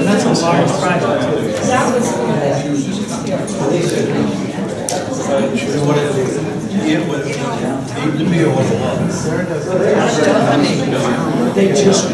That's a large project. They just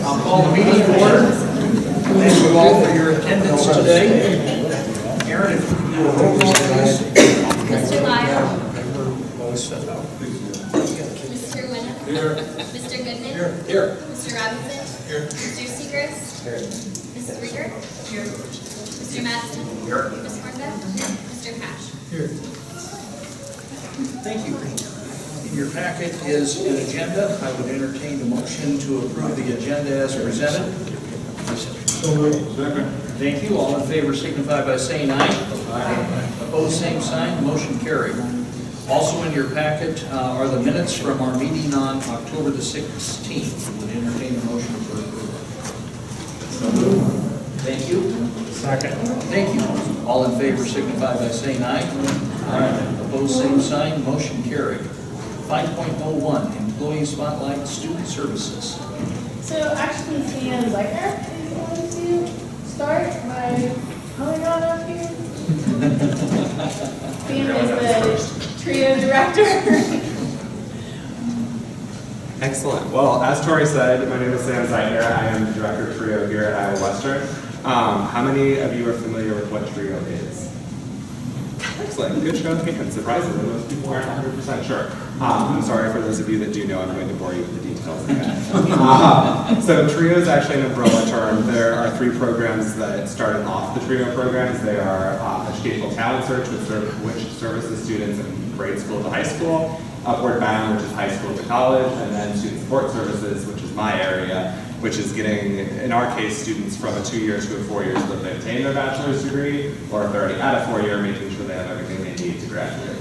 I'll call the meeting to order. Thank you all for your attendance today. Aaron, if you will roll call, please. Mr. Lyle. Mr. Winner. Here. Mr. Goodman. Here. Mr. Robinson. Here. Mr. Segrist. Here. Mrs. Rieger. Here. Mr. Madsen. Here. Ms. Hornbeck. Mr. Cash. Here. Thank you. In your packet is an agenda. I would entertain the motion to approve the agenda as presented. Thank you. All in favor signify by saying aye. Aye. Opposed, same sign. Motion carried. Also in your packet are the minutes from our meeting on October the 16th. I would entertain the motion for approval. Thank you. Second. Thank you. All in favor signify by saying aye. Aye. Opposed, same sign. Motion carried. 5.01, Employee Spotlight Student Services. So actually, Sam Zeicher is going to start by coming on up here. Sam is the trio director. Excellent. Well, as Tori said, my name is Sam Zeicher. I am the director of Trio here at Iowa Western. How many of you are familiar with what Trio is? Excellent. Good show of hands. Surprisingly, most people aren't 100% sure. I'm sorry for those of you that do know. I'm going to bore you with the details again. So Trio is actually an umbrella term. There are 3 programs that started off the Trio programs. They are Educational Talent Search, which services students in grade school to high school, Upward Bound, which is high school to college, and then Student Support Services, which is my area, which is getting, in our case, students from a 2-year to a 4-year so that they obtain their bachelor's degree, or if they're already at a 4-year, making sure they have everything they need to graduate.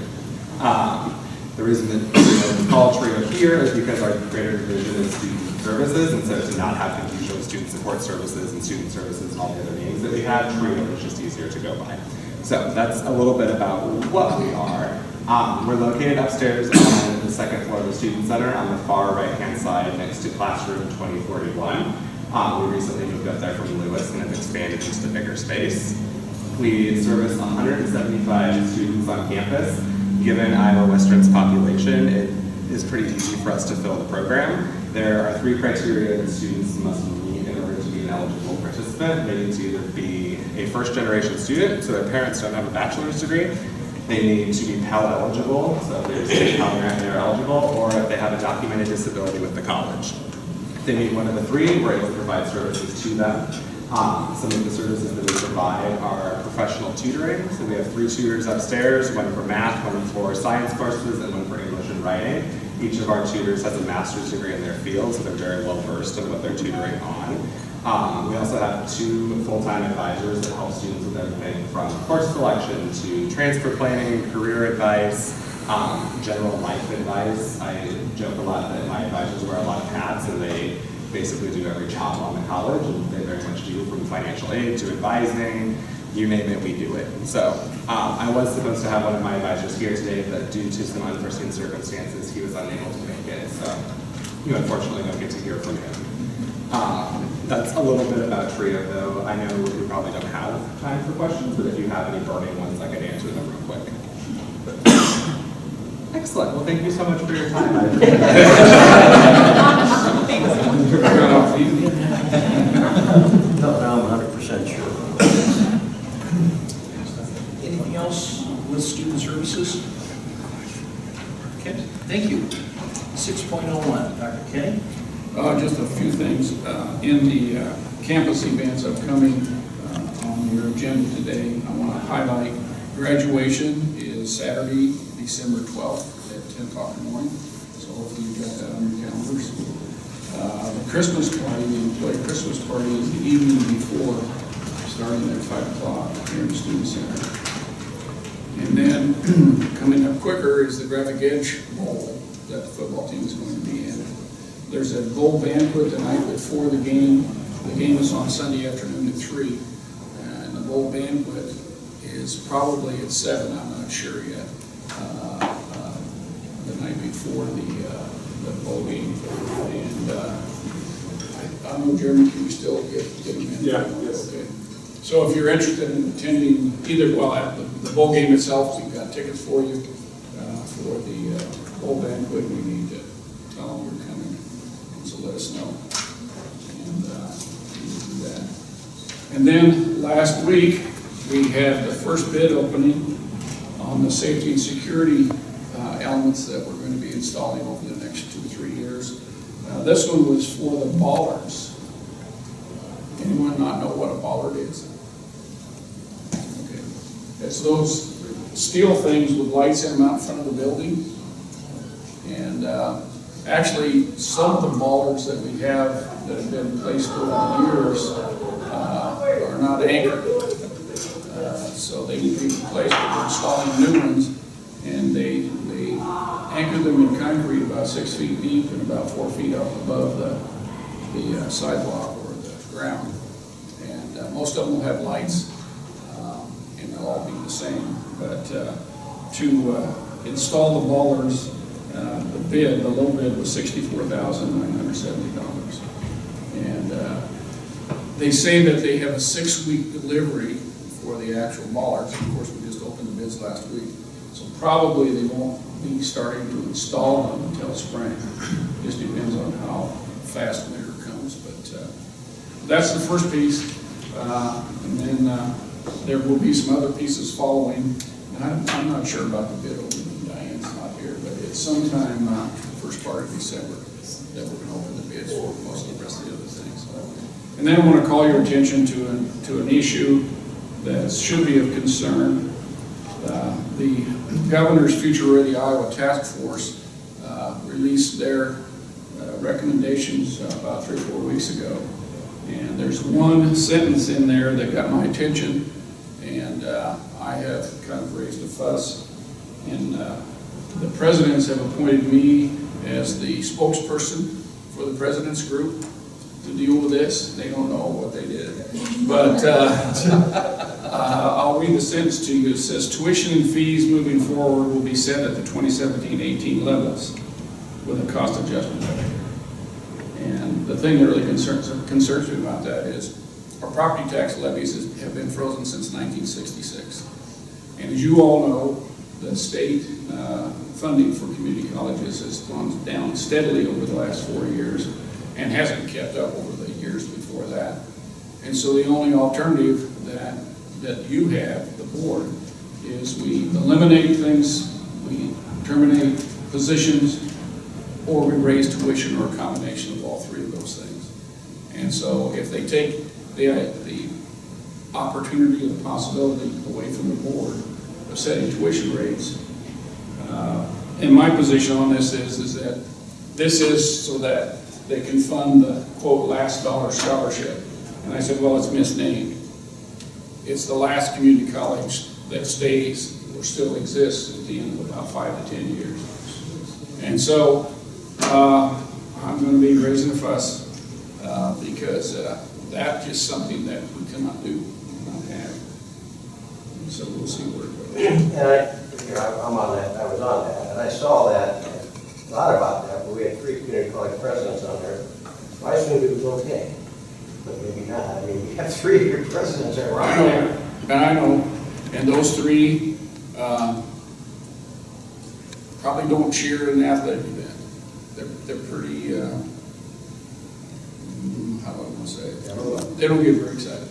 The reason that it's called Trio here is because our greater division is student services, and so to not have confusion with student support services and student services and all the other names that we have, Trio is just easier to go by. So that's a little bit about what we are. We're located upstairs on the 2nd floor of the Student Center on the far right-hand side next to Classroom 2041. We recently moved up there from Lewis and have expanded into the bigger space. We service 175 students on campus. Given Iowa Western's population, it is pretty easy for us to fill the program. There are 3 criteria that students must meet in order to be an eligible participant. They need to either be a first-generation student, so their parents don't have a bachelor's degree. They need to be Pell eligible, so if they're a Pell grant, they're eligible, or if they have a documented disability with the college. If they meet one of the 3, we're able to provide services to them. Some of the services that we provide are professional tutoring. So we have 3 tutors upstairs, one for math, one for science courses, and one for English and writing. Each of our tutors has a master's degree in their field, so they're very well versed in what they're tutoring on. We also have 2 full-time advisors that help students with everything from course selection to transfer planning, career advice, general life advice. I joke a lot that my advisors wear a lot of hats and they basically do every job on the college, and they very much do, from financial aid to advising you name it, we do it. So I was supposed to have one of my advisors here today, but due to some unforeseen circumstances, he was unable to make it. So you unfortunately don't get to hear from him. That's a little bit about TRIO, though. I know we probably don't have time for questions, but if you have any burning ones, I can answer them real quick. Excellent. Well, thank you so much for your time. No, I'm 100% sure. Anything else with student services? Okay, thank you. 6.01, Dr. Kenny. Just a few things. In the campus events upcoming on your agenda today, I want to highlight graduation is Saturday, December 12th at 10 o'clock in the morning. So hopefully you've got that on your calendars. The Christmas party, the employee Christmas party is the evening before, starting at 5 o'clock here in the Student Center. And then coming up quicker is the Graphic Edge Bowl that the football team is going to be in. There's a bowl banquet the night before the game. The game is on Sunday afternoon at 3. And the bowl banquet is probably at 7, I'm not sure yet. The night before the bowl game. And I don't know, Jeremy, can we still get them in? Yeah, yes. Okay. So if you're interested in attending either, well, at the bowl game itself, we've got tickets for you. For the bowl banquet, we need to tell them you're coming. So let us know. And we will do that. And then last week, we had the first bid opening on the safety and security elements that we're going to be installing over the next 2 to 3 years. This one was for the bollards. Anyone not know what a bollard is? Okay. It's those steel things with lights in them out in front of the building. And actually, some of the bollards that we have that have been placed over the years are not anchored. So they need to be replaced, but we're installing new ones. And they anchor them in concrete about 6 feet deep and about 4 feet up above the sidewalk or the ground. And most of them will have lights, and they'll all be the same. But to install the bollards, the low bid was $64,970. And they say that they have a 6-week delivery for the actual bollards. Of course, we just opened the bids last week. So probably they won't be starting to install them until spring. Just depends on how fast winter comes. But that's the first piece. And then there will be some other pieces following. And I'm not sure about the bid opening. Diane's not here, but it's sometime first part of December that we're going to open the bids for most of the rest of the other things. And then I want to call your attention to an issue that should be of concern. The Governor's Future Ready Iowa Task Force released their recommendations about 3 or 4 weeks ago. And there's one sentence in there that got my attention, and I have kind of raised a fuss. And the presidents have appointed me as the spokesperson for the president's group to deal with this. They don't know what they did. But I'll read the sentence to you. It says, tuition and fees moving forward will be set at the 2017-18 levels with a cost adjustment factor. And the thing that really concerns me about that is our property tax levies have been frozen since 1966. And as you all know, the state funding for community colleges has gone down steadily over the last 4 years and hasn't kept up over the years before that. And so the only alternative that you have, the board, is we eliminate things, we terminate positions, or we raise tuition, or a combination of all 3 of those things. And so if they take the opportunity or the possibility away from the board of setting tuition rates, and my position on this is that this is so that they can fund the, quote, last dollar scholarship. And I said, well, it's misnamed. It's the last community college that stays or still exists at the end of about 5 to 10 years. And so I'm going to be raising a fuss because that's just something that we cannot do, cannot have. So we'll see where it goes. And I'm on that, I was on that, and I saw that, and thought about that, but we had 3 community college presidents on there. So I assumed it was okay, but maybe not. I mean, we have 3 of your presidents that were on there. I know, and those 3 probably don't cheer in an athletic event. They're pretty, how do I want to say it? They don't get very excited.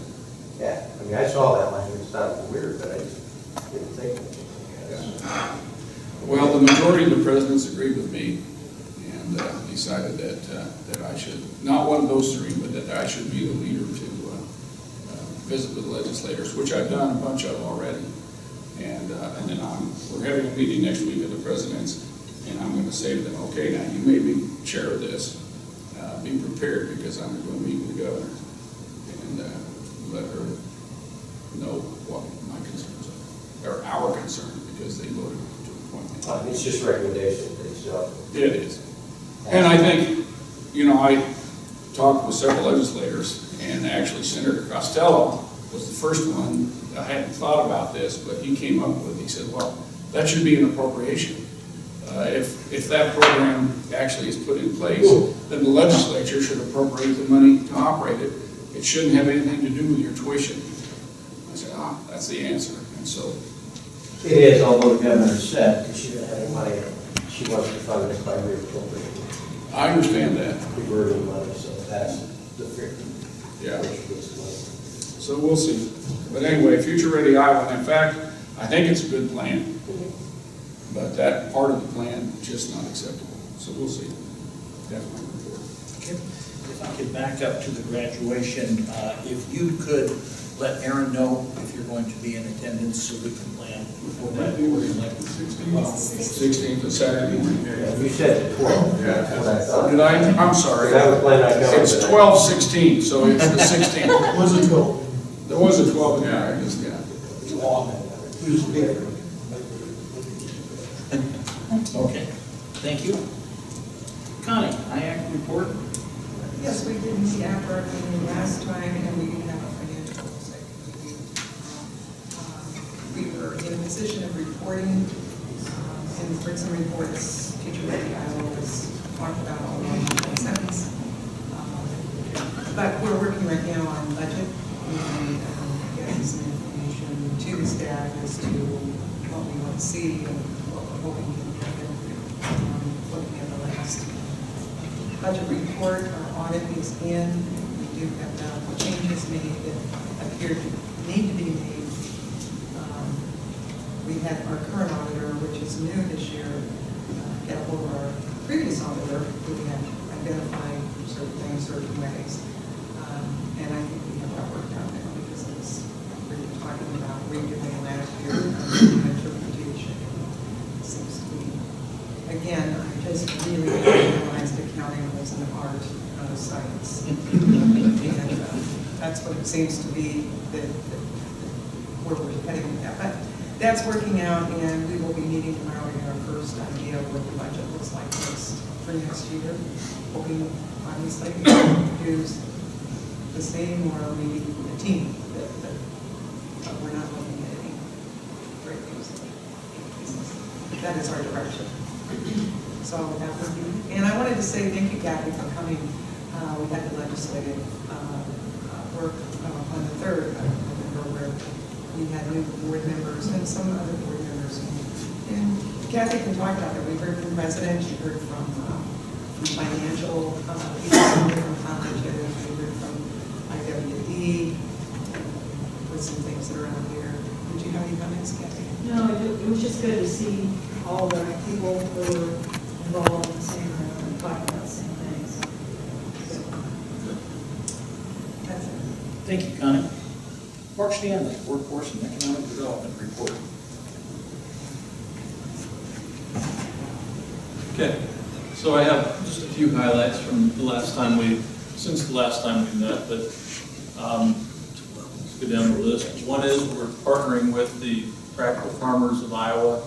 Yeah, I mean, I saw that language, it sounded weird, but I just didn't think of it. Yeah. Well, the majority of the presidents agreed with me and decided that I should, not one of those 3, but that I should be the leader to visit with legislators, which I've done a bunch of already. And then we're having a meeting next week of the presidents, and I'm going to say to them, okay, now you may be chair of this. Be prepared, because I'm going to meet with the governor and let her know what my concerns are, or our concern, because they voted to appoint me. It's just recommendations, so. It is. And I think, you know, I talked with several legislators, and actually Senator Costello was the first one. I hadn't thought about this, but he came up with, he said, well, that should be an appropriation. If that program actually is put in place, then the legislature should appropriate the money to operate it. It shouldn't have anything to do with your tuition. I said, that's the answer. And so. It is, although the governor said, because she didn't have any money, she wants to fund it by reappropriating. I understand that. Reverting money, so that's the figure. Yeah. So we'll see. But anyway, Future Ready Iowa, in fact, I think it's a good plan. But that part of the plan, just not acceptable. So we'll see. That's my report. Okay. If I could back up to the graduation, if you could let Aaron know if you're going to be in attendance so we can plan for that. 16th of Saturday. Yeah, you said 12. Yeah. That's what I thought. Did I'm sorry. I was planning on coming. It's 12/16, so it's the 16th. Was it 12? There was a 12 in there, I guess, yeah. Okay, thank you. Connie, IAC report? Yes, we did meet after our meeting last time, and we did have a financial oversight review. We were in a position of reporting, and for some reports, Future Ready Iowa was talked about all along the sentence. But we're working right now on budget and getting some information to the staff as to what we want to see and what we're hoping to happen. Looking at the last budget report, our audit is in. We do have changes made that appear to need to be made. We had our current auditor, which is new this year, get a hold of our previous auditor, who we had identified certain things certain ways. And I think we have that worked out now, because we were talking about redoing last year, interpretation. It seems to be, again, I just really realized accounting was an art, not a science. And that's what it seems to be, that where we're heading with that. But that's working out, and we will be meeting tomorrow to get our first idea of what the budget looks like for next year. Hoping, obviously, to use the same or maybe a team, but we're not looking at any great things. That is our direction. So that would be, and I wanted to say thank you, Kathy, for coming. We had the legislative work on the 3rd of November, where we had new board members and some other board members. And Kathy can talk about it. We heard from the president, she heard from financial people from colleges, we heard from IWCC, with some things that are out here. Did you have any comments, Kathy? No, it was just good to see all the people who were involved in the same room and talking about the same things. That's it. Thank you, Connie. Mark Stanley, Workforce and Economic Development Report. Okay, so I have just a few highlights from the last time since the last time we met, but let's go down the list. One is we're partnering with the Practical Farmers of Iowa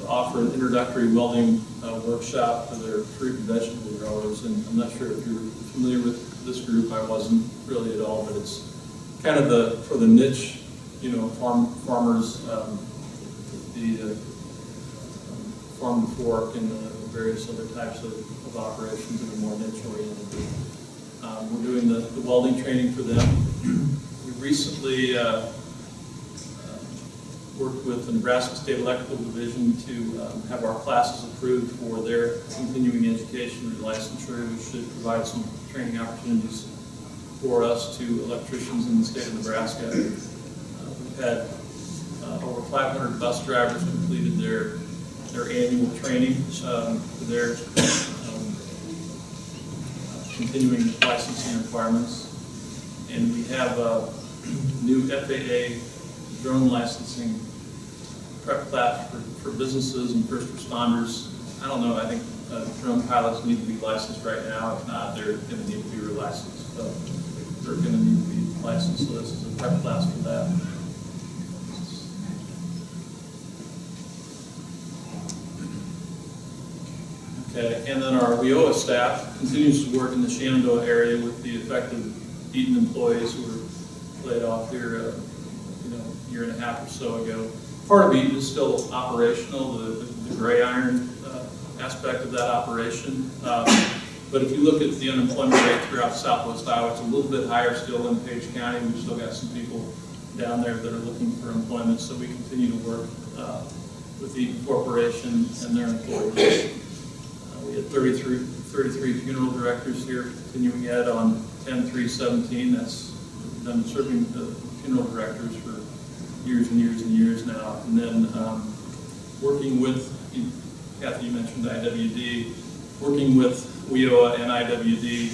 to offer an introductory welding workshop for their fruit and vegetable growers. And I'm not sure if you're familiar with this group. I wasn't really at all, but it's kind of for the niche farmers, the farm to fork and various other types of operations that are more niche oriented. We're doing the welding training for them. We recently worked with the Nebraska State Electrical Division to have our classes approved for their continuing education and licensure, which should provide some training opportunities for us to electricians in the state of Nebraska. We've had over 500 bus drivers completed their annual training for their continuing licensing requirements. And we have a new FAA drone licensing prep class for businesses and first responders. I don't know, I think drone pilots need to be licensed right now. If not, they're going to need to be relicensed. So they're going to need to be licensed, so this is a prep class for that. Okay, and then our WIOA staff continues to work in the Shenandoah area with the affected Eaton employees who were laid off here, a year and a half or so ago. Part of Eaton is still operational, the gray iron aspect of that operation. But if you look at the unemployment rate throughout Southwest Iowa, it's a little bit higher still in Page County. We've still got some people down there that are looking for employment, so we continue to work with the Eaton Corporation and their employees. We had 33 funeral directors here, continuing ed on 10/3/17. That's been serving the funeral directors for years and years and years now. And then working with, Kathy, you mentioned IWD, working with WIOA and IWD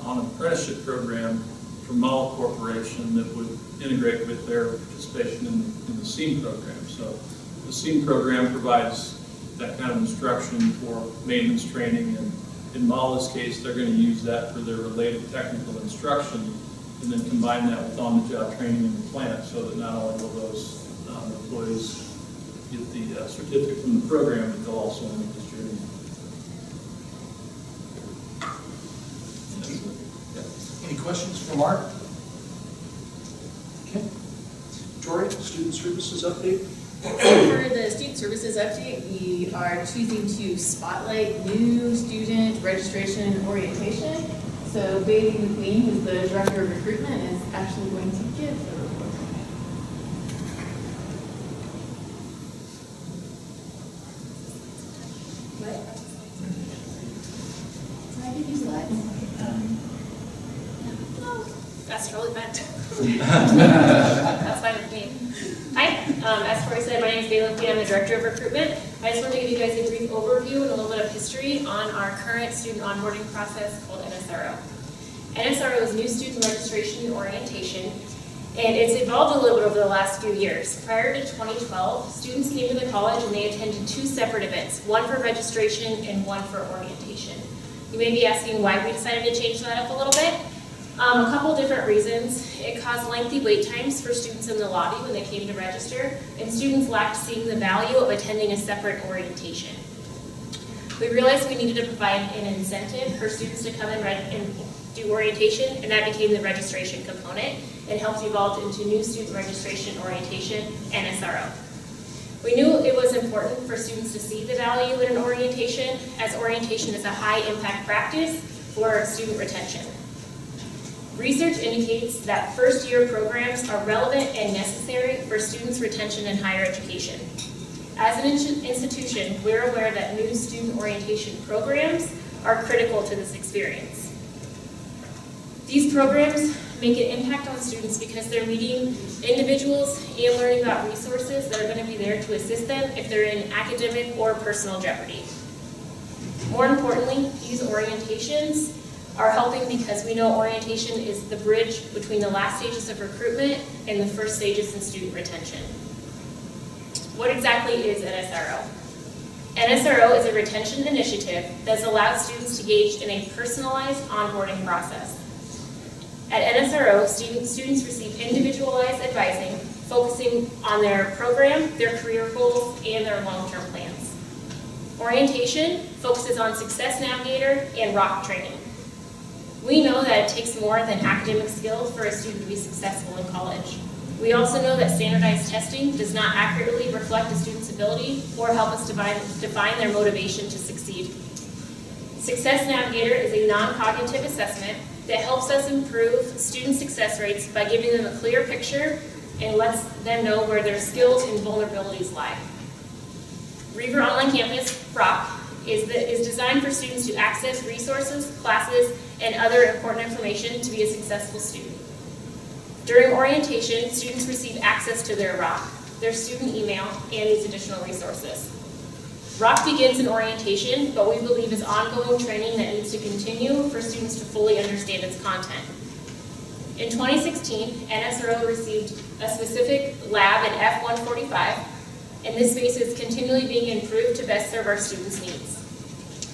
on an apprenticeship program for Mull Corporation that would integrate with their participation in the SEAM program. So the SEAM program provides that kind of instruction for maintenance training, and in Mull's case, they're going to use that for their related technical instruction and then combine that with on-the-job training in the plant so that not only will those employees get the certificate from the program, but they'll also make this journey. Any questions for Mark? Okay. Tori, student services update? For the student services update, we are choosing to spotlight new student registration and orientation. So Bailey McQueen, who's the director of recruitment, is actually going to give the report. What? Can I give you slides? No, that's totally fine. That's fine with me. Hi, as Tori said, my name is Bailey McQueen. I'm the director of recruitment. I just wanted to give you guys a brief overview and a little bit of history on our current student onboarding process called NSRO. NSRO is New Student Registration and Orientation, and it's evolved a little bit over the last few years. Prior to 2012, students came to the college and they attended two separate events, one for registration and one for orientation. You may be asking why we decided to change that up a little bit. A couple different reasons. It caused lengthy wait times for students in the lobby when they came to register, and students lacked seeing the value of attending a separate orientation. We realized we needed to provide an incentive for students to come and do orientation, and that became the registration component. It helped evolve into New Student Registration Orientation, NSRO. We knew it was important for students to see the value in an orientation, as orientation is a high-impact practice for student retention. Research indicates that first-year programs are relevant and necessary for students' retention in higher education. As an institution, we're aware that new student orientation programs are critical to this experience. These programs make an impact on students because they're meeting individuals and learning about resources that are going to be there to assist them if they're in academic or personal jeopardy. More importantly, these orientations are helping because we know orientation is the bridge between the last stages of recruitment and the first stages in student retention. What exactly is NSRO? NSRO is a retention initiative that allows students to engage in a personalized onboarding process. At NSRO, students receive individualized advising, focusing on their program, their career goals, and their long-term plans. Orientation focuses on Success Navigator and ROC training. We know that it takes more than academic skills for a student to be successful in college. We also know that standardized testing does not accurately reflect a student's ability or help us define their motivation to succeed. Success Navigator is a non-cognitive assessment that helps us improve student success rates by giving them a clear picture and lets them know where their skills and vulnerabilities lie. Reaver Online Campus, ROC, is designed for students to access resources, classes, and other important information to be a successful student. During orientation, students receive access to their ROC, their student email, and these additional resources. ROC begins in orientation, but we believe is ongoing training that needs to continue for students to fully understand its content. In 2016, NSRO received a specific lab in F145, and this space is continually being improved to best serve our students' needs.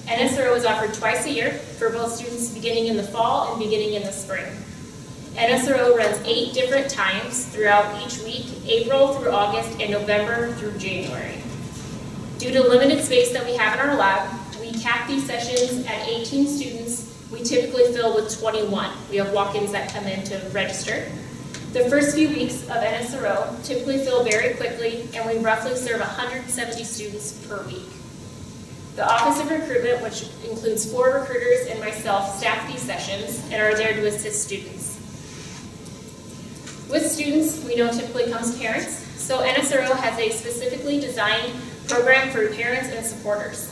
NSRO is offered twice a year for both students beginning in the fall and beginning in the spring. NSRO runs 8 different times throughout each week, April through August and November through January. Due to limited space that we have in our lab, we cap these sessions at 18 students. We typically fill with 21. We have walk-ins that come in to register. The first few weeks of NSRO typically fill very quickly, and we roughly serve 170 students per week. The Office of Recruitment, which includes 4 recruiters and myself, staff these sessions and are there to assist students. With students, we know typically comes parents, so NSRO has a specifically designed program for parents and supporters.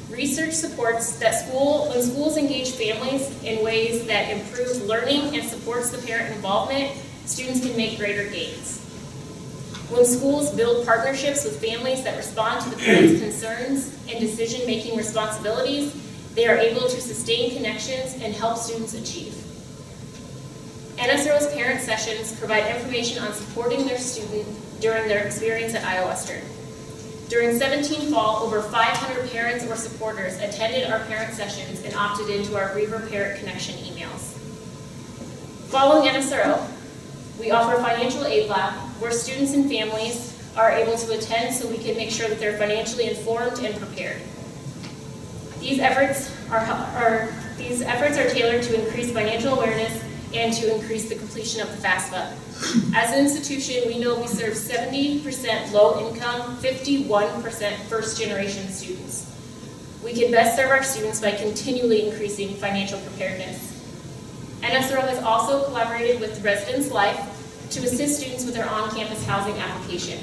Research supports that when schools engage families in ways that improve learning and supports the parent involvement, students can make greater gains. When schools build partnerships with families that respond to the parents' concerns and decision-making responsibilities, they are able to sustain connections and help students achieve. NSRO's parent sessions provide information on supporting their student during their experience at Iowa Western. During 17 fall, over 500 parents or supporters attended our parent sessions and opted into our Reaver Parent Connection emails. Following NSRO, we offer a financial aid lab where students and families are able to attend so we can make sure that they're financially informed and prepared. These efforts are tailored to increase financial awareness and to increase the completion of the FAFSA. As an institution, we know we serve 70% low-income, 51% first-generation students. We can best serve our students by continually increasing financial preparedness. NSRO has also collaborated with Residence Life to assist students with their on-campus housing application.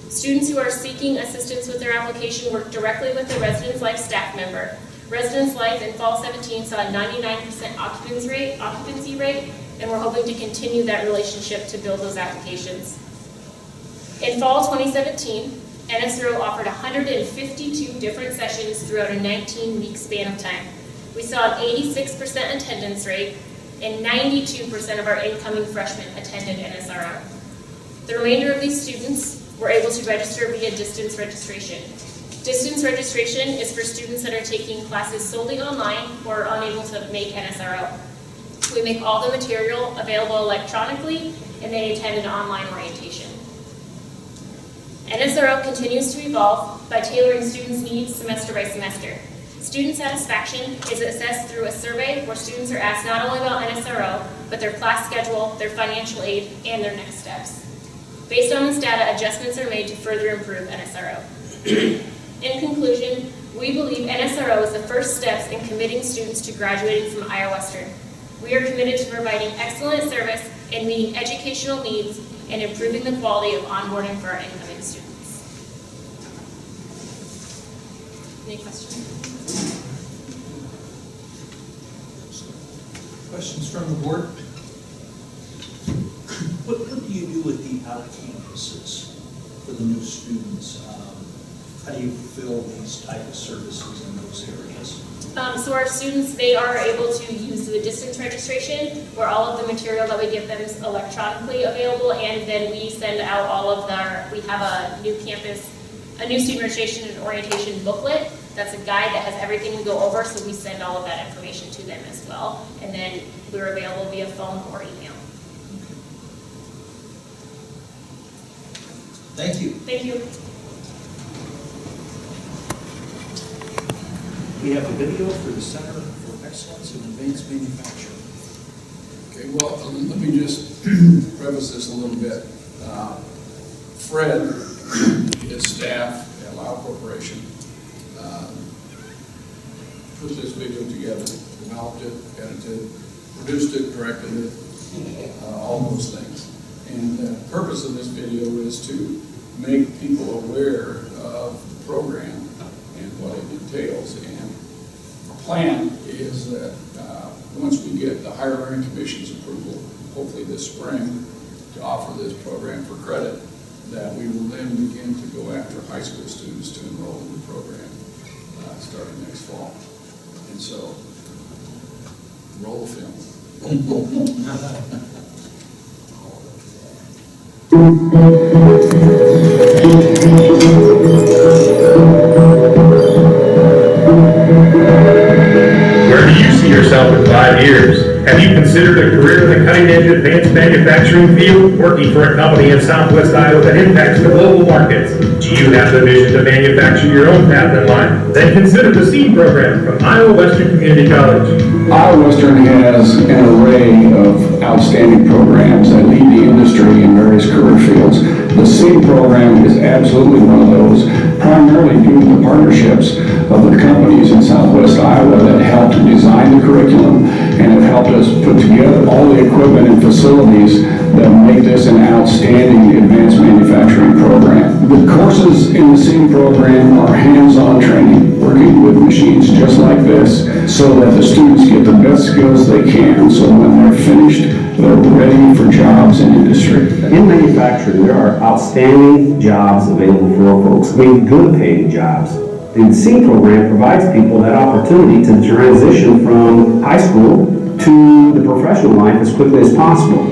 Students who are seeking assistance with their application work directly with the Residence Life staff member. Residence Life in fall 17 saw a 99% occupancy rate, and we're hoping to continue that relationship to build those applications. In fall 2017, NSRO offered 152 different sessions throughout a 19-week span of time. We saw an 86% attendance rate, and 92% of our incoming freshmen attended NSRO. The remainder of these students were able to register via distance registration. Distance registration is for students that are taking classes solely online or are unable to make NSRO. We make all the material available electronically, and they attend an online orientation. NSRO continues to evolve by tailoring students' needs semester by semester. Student satisfaction is assessed through a survey where students are asked not only about NSRO, but their class schedule, their financial aid, and their next steps. Based on this data, adjustments are made to further improve NSRO. In conclusion, we believe NSRO is the first steps in committing students to graduating from Iowa Western. We are committed to providing excellent service and meeting educational needs and improving the quality of onboarding for our incoming students. Any questions? Questions from the board? What do you do with the out-campuses for the new students? How do you fulfill these type of services in those areas? So our students, they are able to use the distance registration where all of the material that we give them is electronically available, and then we send out all of we have a new student registration and orientation booklet. That's a guide that has everything we go over, so we send all of that information to them as well. And then we're available via phone or email. Thank you. Thank you. We have a video for the Center for Excellence in Advanced Manufacturing. Okay, well, let me just preface this a little bit. Fred, his staff at Lyle Corporation, put this video together, developed it, edited, produced it, directed it, all those things. And the purpose of this video is to make people aware of the program and what it entails. And the plan is that once we get the Higher Learning Commission's approval, hopefully this spring, to offer this program for credit, that we will then begin to go after high school students to enroll in the program starting next fall. And so, roll the film. Where do you see yourself in 5 years? Have you considered a career in the cutting-edge advanced manufacturing field, working for a company in Southwest Iowa that impacts the global markets? Do you have the vision to manufacture your own path in life? Then consider the SEED program from Iowa Western Community College. Iowa Western has an array of outstanding programs that lead the industry in various career fields. The SEED program is absolutely one of those, primarily due to the partnerships of the companies in Southwest Iowa that helped design the curriculum and have helped us put together all the equipment and facilities that make this an outstanding advanced manufacturing program. The courses in the SEED program are hands-on training, working with machines just like this, so that the students get the best skills they can, so when they're finished, they're ready for jobs in industry. In manufacturing, there are outstanding jobs available for our folks. I mean, good paying jobs. The SEED program provides people that opportunity to transition from high school to the professional life as quickly as possible.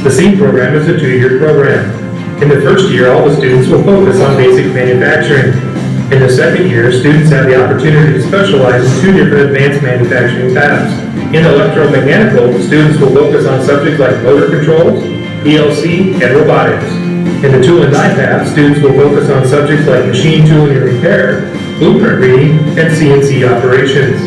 The SEED program is a 2-year program. In the first year, all the students will focus on basic manufacturing. In the second year, students have the opportunity to specialize in 2 different advanced manufacturing paths. In electromechanical, students will focus on subjects like motor controls, PLC, and robotics. In the tool and die path, students will focus on subjects like machine tooling and repair, blueprint reading, and CNC operations.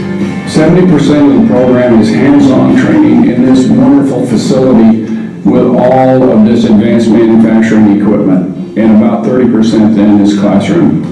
70% of the program is hands-on training in this wonderful facility with all of this advanced manufacturing equipment, and about 30% then is classroom.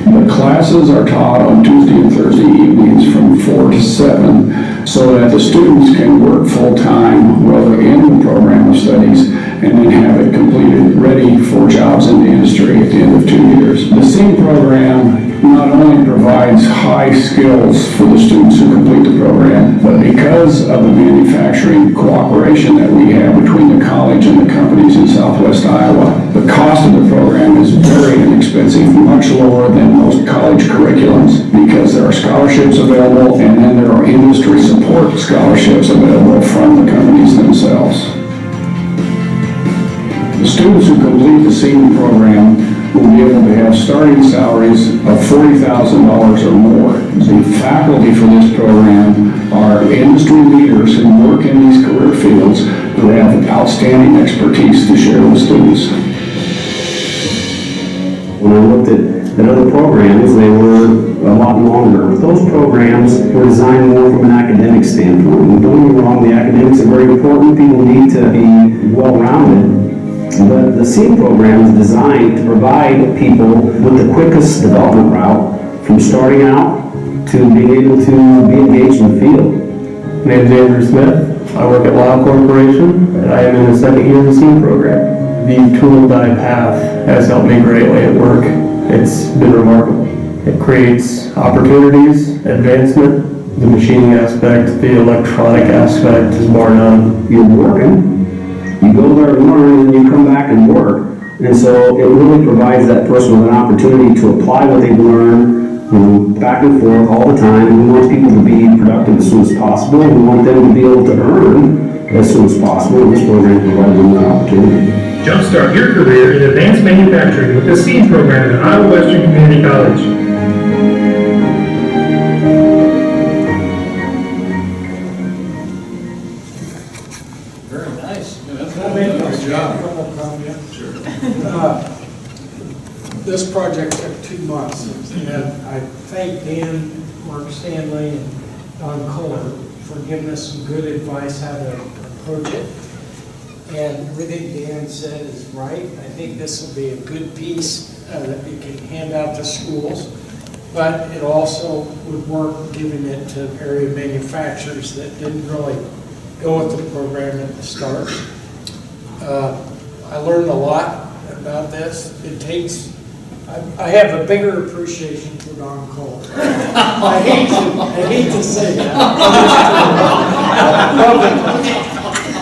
The classes are taught on Tuesday and Thursday evenings from 4 to 7, so that the students can work full-time while they're in the program of studies and then have it completed, ready for jobs in the industry at the end of 2 years. The SEED program not only provides high skills for the students who complete the program, but because of the manufacturing cooperation that we have between the college and the companies in Southwest Iowa, the cost of the program is very inexpensive, much lower than most college curriculums, because there are scholarships available and then there are industry support scholarships available from the companies themselves. The students who complete the SEED program will be able to have starting salaries of $40,000 or more. The faculty for this program are industry leaders who work in these career fields who have outstanding expertise to share with students. When I looked at other programs, they were a lot longer. Those programs were designed more from an academic standpoint. And don't get me wrong, the academics are very important. People need to be well-rounded. But the SEED program is designed to provide people with the quickest development route from starting out to being able to be engaged in the field. My name is Andrew Smith. I work at Lyle Corporation, and I am in the second year of the SEED program. The tool and die path has helped me greatly at work. It's been remarkable. It creates opportunities, advancement, the machining aspect, the electronic aspect is bar none. You're working. You go there and learn, and then you come back and work. And so it really provides that person with an opportunity to apply what they've learned, back and forth all the time. And we want people to be productive as soon as possible. We want them to be able to earn as soon as possible. And this program provides them that opportunity. Jumpstart your career in advanced manufacturing with the SEED program at Iowa Western Community College. This project took 2 months, and I thank Dan, Mark Stanley, and Don Kohler for giving us some good advice how to approach it. And everything Dan said is right. I think this will be a good piece that we can hand out to schools. But it also would work giving it to area manufacturers that didn't really go with the program at the start. I learned a lot about this. It takes, I have a bigger appreciation for Don Cole. I hate to say that.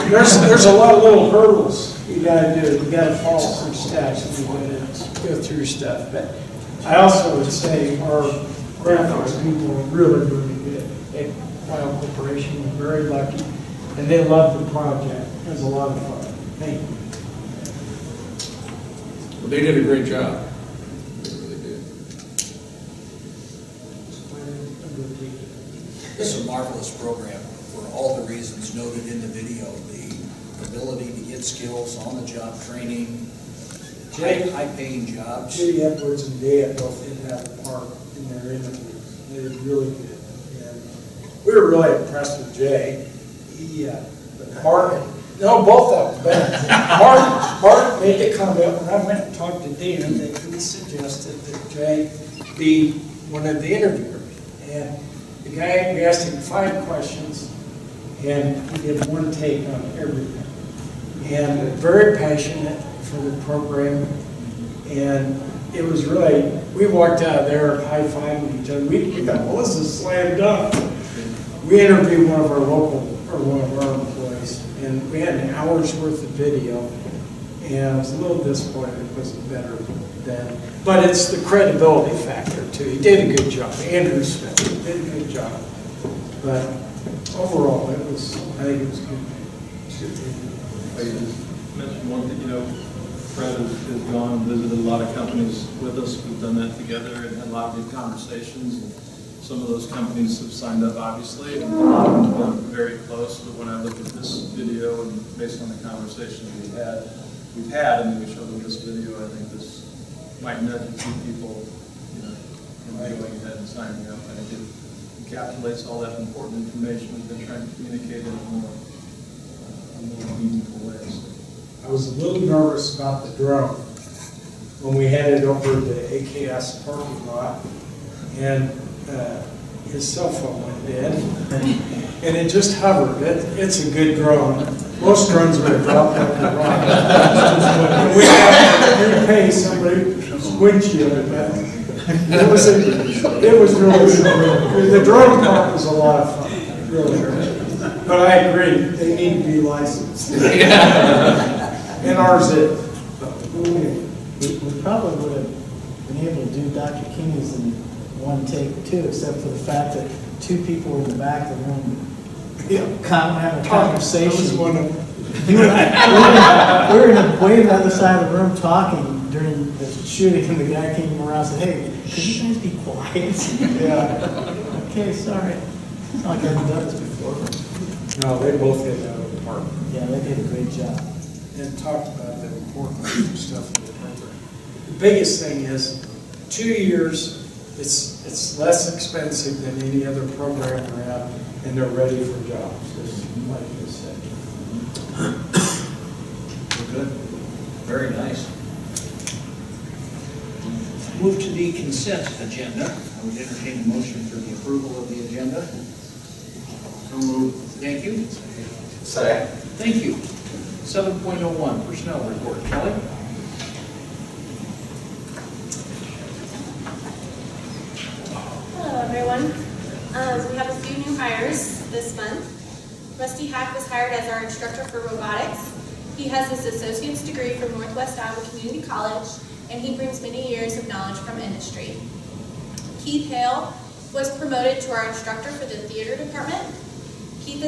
There's a lot of little hurdles you gotta do. You gotta follow some steps and you gotta go through stuff. But I also would say our graphics people are really, really good at File Corporation. We're very lucky. And they love the project. It was a lot of fun. Thank you. Well, they did a great job. They really did. This is a marvelous program for all the reasons noted in the video. The ability to get skills, on-the-job training, high-paying jobs. Judy Edwards and Dan both did have a part in their interviews. They did really good. And we were really impressed with Jay. Mark, no, both of them. But Mark made the comment when I went and talked to Dan that he suggested that Jay be one of the interviewers. And the guy, we asked him 5 questions, and he did one take on everything. And very passionate for the program. And it was really, we walked out of there high-fiving each other. We thought, well, this is slam dunk. We interviewed one of our employees, and we had an hour's worth of video, and I was a little disappointed it wasn't better then. But it's the credibility factor, too. He did a good job. Andrew Smith did a good job. But overall, I think it was good. I just mentioned one thing, Fred has gone and visited a lot of companies with us. We've done that together and had a lot of good conversations. And some of those companies have signed up, obviously, and been very close. But when I look at this video and based on the conversations we've had, and then we showed them this video, I think this might nudge a few people, going ahead and signing up. I think it encapsulates all that important information we've been trying to communicate in a more meaningful way. So. I was a little nervous about the drone when we headed over to the AKS parking lot, and his cell phone went dead, and it just hovered. It's a good drone. Most drones would have dropped up the rock. And we had to repay somebody's windshield, but it was really good. The drone part was a lot of fun, really. But I agree, they need to be licensed. And ours is. We probably would have been able to do Dr. King's in one take too, except for the fact that 2 people were in the back of the room having a conversation. We were way on the other side of the room talking during the shooting, and the guy came around and said, "Hey, could you guys be quiet?" Yeah. Okay, sorry. It's not like I've done this before. No, they both hit out of the park. Yeah, they did a great job. And talked about the important stuff in the program. The biggest thing is 2 years, it's less expensive than any other program around, and they're ready for jobs, just like you said. Good. Very nice. Move to the consent agenda. I would entertain a motion for the approval of the agenda. So moved. Thank you. Second. Thank you. 7.01, personnel report. Kelly? Hello, everyone. We have a few new hires this month. Rusty Hack was hired as our instructor for robotics. He has his associate's degree from Northwest Iowa Community College, and he brings many years of knowledge from industry. Keith Hale was promoted to our instructor for the theater department. Keith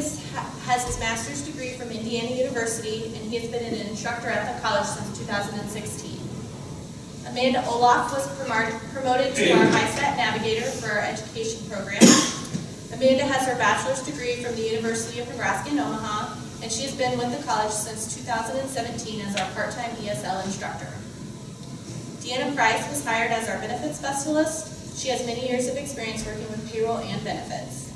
has his master's degree from Indiana University, and he has been an instructor at the college since 2016. Amanda Olaf was promoted to our HiStat navigator for our education program. Amanda has her bachelor's degree from the University of Nebraska in Omaha, and she has been with the college since 2017 as our part-time ESL instructor. Deanna Price was hired as our benefits specialist. She has many years of experience working with payroll and benefits.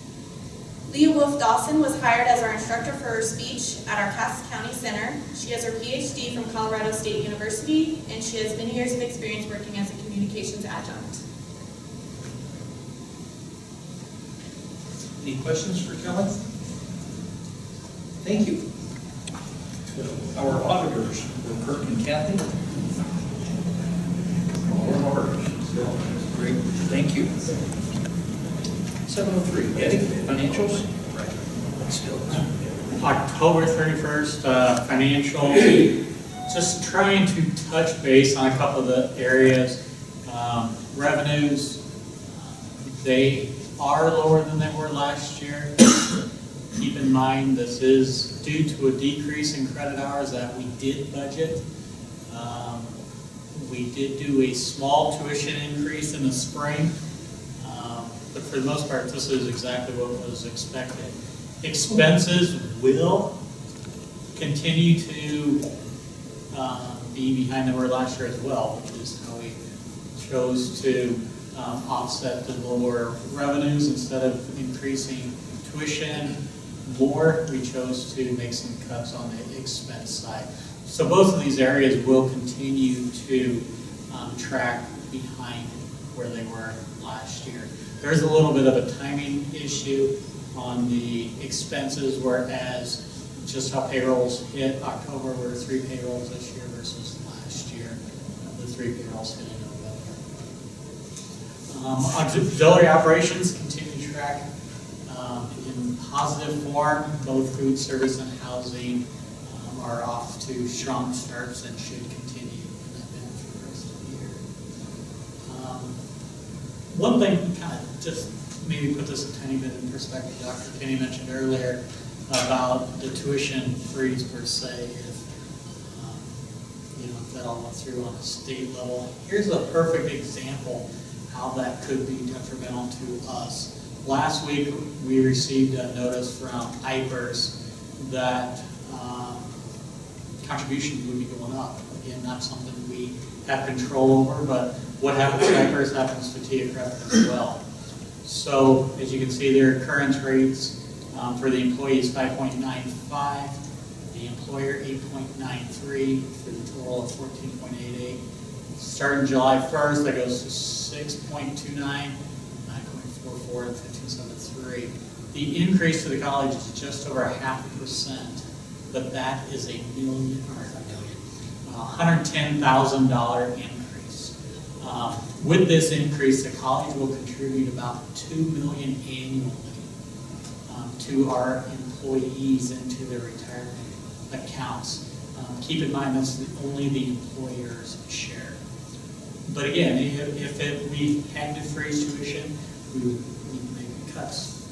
Leah Wolf Dawson was hired as our instructor for her speech at our Cass County Center. She has her PhD from Colorado State University, and she has many years of experience working as a communications adjunct. Any questions for Kelly? Thank you. Our auditors were Kirk and Kathy. All ours. Great, thank you. 703, Eddie, financials? Let's do it. October 31st, financial, just trying to touch base on a couple of the areas. Revenues, they are lower than they were last year. Keep in mind, this is due to a decrease in credit hours that we did budget. We did do a small tuition increase in the spring, but for the most part, this is exactly what was expected. Expenses will continue to be behind the word last year as well, which is how we chose to offset the lower revenues. Instead of increasing tuition more, we chose to make some cuts on the expense side. So both of these areas will continue to track behind where they were last year. There's a little bit of a timing issue on the expenses, whereas just how payrolls hit October, were 3 payrolls this year versus last year. The 3 payrolls hit in November. Auxiliary operations continue to track in positive form. Both food service and housing are off to strong starts and should continue in that manner for the rest of the year. One thing, kind of just maybe put this a tiny bit in perspective, Dr. Kenny mentioned earlier about the tuition freeze per se, if if that all went through on a state level. Here's a perfect example how that could be detrimental to us. Last week, we received a notice from IPERS that contributions would be going up. Again, not something we have control over, but what happens to IPERS happens to TIACREF as well. So, as you can see, their current rates for the employee is 5.95, the employer 8.93, for the total of 14.88. Starting July 1st, that goes to 6.29, 9.44, and 15.73. The increase to the college is just over 0.5%, but that is $110,000 increase. With this increase, the college will contribute about $2 million annually to our employees into their retirement accounts. Keep in mind that's only the employer's share. But again, if we had to freeze tuition, we would need to make cuts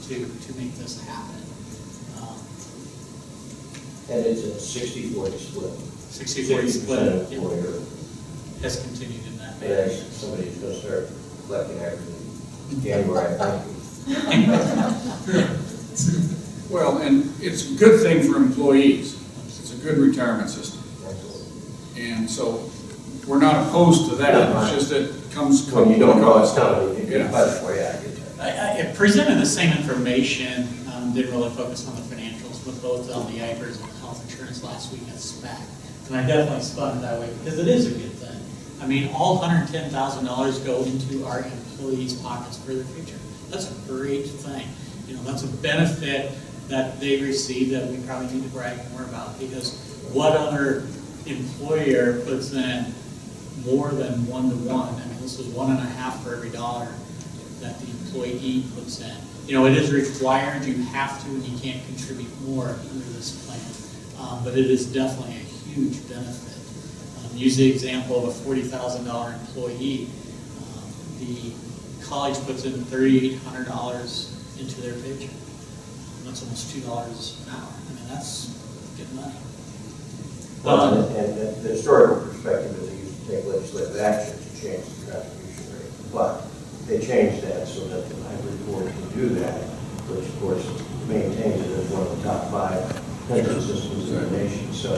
to make this happen. And it's a 60-40 split. 60-40 split employer has continued in that And manner. as somebody's going to start collecting after January, Well, and it's a good thing for employees. It's a good retirement system. And so we're not opposed to that. It's just that it comes. When you don't know it's coming, you Yeah. can cut it for you. It presented the same information, didn't really focus on the financials, but both on the IPERS and health insurance last week at SPAC. And I definitely spun it that way because it is a good thing. I mean, all $110,000 go into our employees' pockets for their future. That's a great thing. That's a benefit that they receive that we probably need to brag more about, because what other employer puts in more than 1-to-1? I mean, this is 1.5 for every dollar that the employee puts in. It is required, you have to, and you can't contribute more under this plan. But it is definitely a huge benefit. Use the example of a $40,000 employee. The college puts in $3,800 into their paycheck. That's almost $2 an hour. I mean, that's good money. Well, and the historical perspective is they used to take legislative action to change the contribution rate. But they changed that so that the hybrid board can do that, which of course maintains it as one of the top 5 pension systems in the nation. So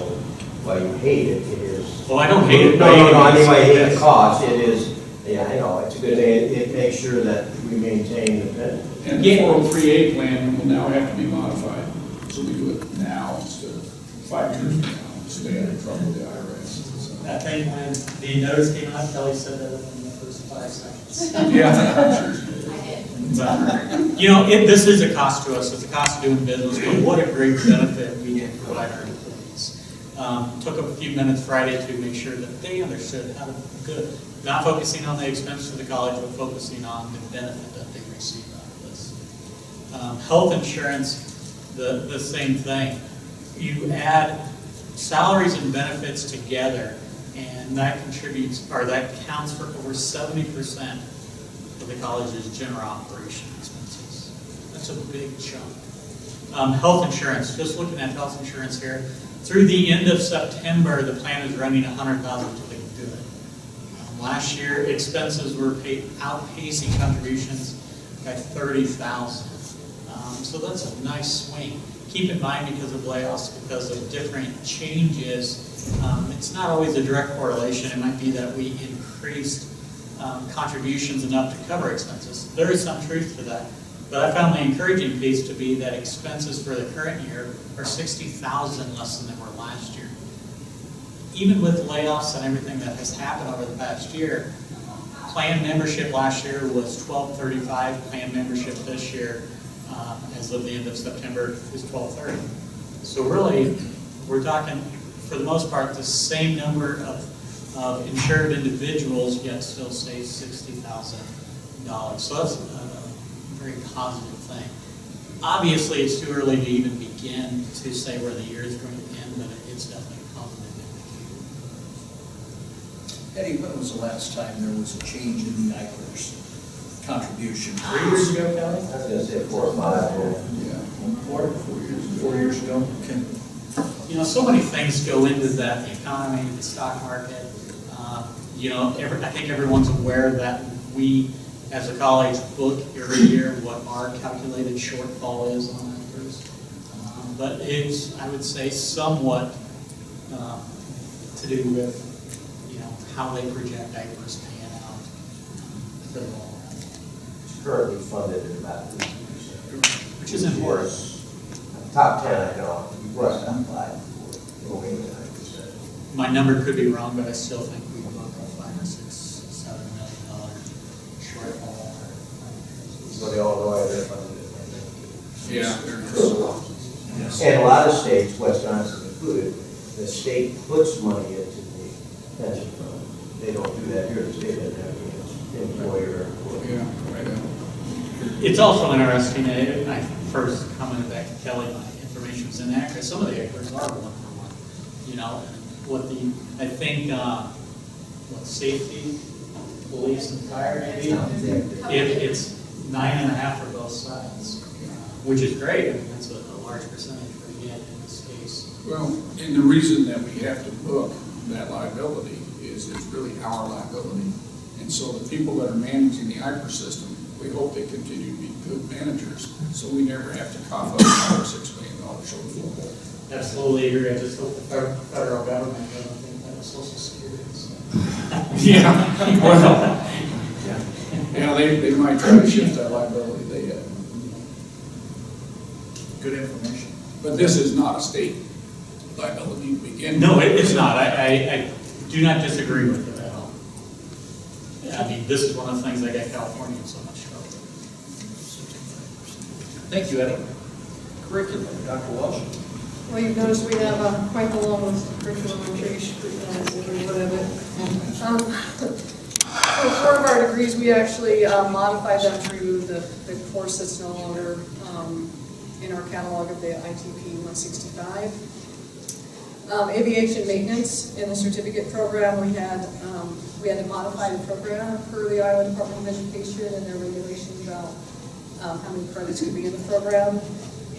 while you hate it, it is. Well, I don't hate it. No, I mean, I hate the cost. It is, yeah, I know, it's a good it makes sure that we maintain the pen. And the 403A plan will now have to be modified, so we do it now instead of 5 years from now, stay out of trouble with the IRS. So. I think when the notice came out, Kelly said that in the first 5 seconds. Yeah, I'm sure. But, you know, this is a cost to us, it's a cost of doing business, but what a great benefit we can provide our employees. Took a few minutes Friday to make sure that they understood how to, good, not focusing on the expense to the college, but focusing on the benefit that they receive out of this. Health insurance, the same thing. You add salaries and benefits together, and that contributes, or that counts for over 70% of the college's general operation expenses. That's a big chunk. Health insurance, just looking at health insurance here, through the end of September, the plan is running $100,000 to the good. Last year, expenses were outpacing contributions by $30,000. So that's a nice swing. Keep in mind, because of layoffs, because of different changes, it's not always a direct correlation. It might be that we increased contributions enough to cover expenses. There is some truth to that. But I found the encouraging piece to be that expenses for the current year are $60,000 less than they were last year. Even with layoffs and everything that has happened over the past year, plan membership last year was $1,235. Plan membership this year, as of the end of September, is $1,230. So really, we're talking, for the most part, the same number of insured individuals, yet still save $60,000. So that's very positive thing. Obviously, it's too early to even begin to say where the year is going to end, but it's definitely a positive indicator. Eddie, when was the last time there was a change in the IPERS contribution? 3 years ago, Kelly? I was gonna say 4 or 5, Yeah. 4 years ago. Okay. You know, so many things go into that, the economy, the stock market. You know, I think everyone's aware that we, as a college, book every year what our calculated shortfall is on IPERS. But it's, I would say, somewhat to do with, you know, how they project IPERS paying out for the long run. It's currently funded at about 50%. Which is important. Top 10, I know, you rushed top 5 before, going to 9%. My number could be wrong, but I still think we book a $5 or $6, $7 million shortfall. So the Illinois, they're funded at Yeah, And a lot of states, Wisconsin included, the state puts money into the pension fund. They don't do that here, the state doesn't have any employer. Yeah, right. It's also interesting, I first commented back to Kelly, my information was inaccurate. Some of the IPERS are 1-for-1, you know, what the, I think, what safety, police and fire maybe, it's 9.5 for both sides, which is great. I mean, that's a large percentage we get in this case. Well, and the reason that we have to book that liability is it's really our liability. And so the people that are managing the IPERS system, we hope they continue to be good managers, so we never have to cough up our $6 million shortfall. Absolutely agree. I just hope the federal government doesn't think that was Social Security. So. Yeah, well, yeah, they might try to shift that liability. Good information. But this is not a state liability to begin with. No, it's not. I do not disagree with it at all. I mean, this is one of the things that got California in so much trouble. Thank you, Eddie. Curriculum, Dr. Walsh. Well, you've noticed we have quite the long list of curriculum entries, whatever. For 4 of our degrees, we actually modified them to remove the course that's no longer in our catalog of the ITP 165. Aviation maintenance in the certificate program, we had to modify the program per the Iowa Department of Education and their regulations about how many credits could be in the program.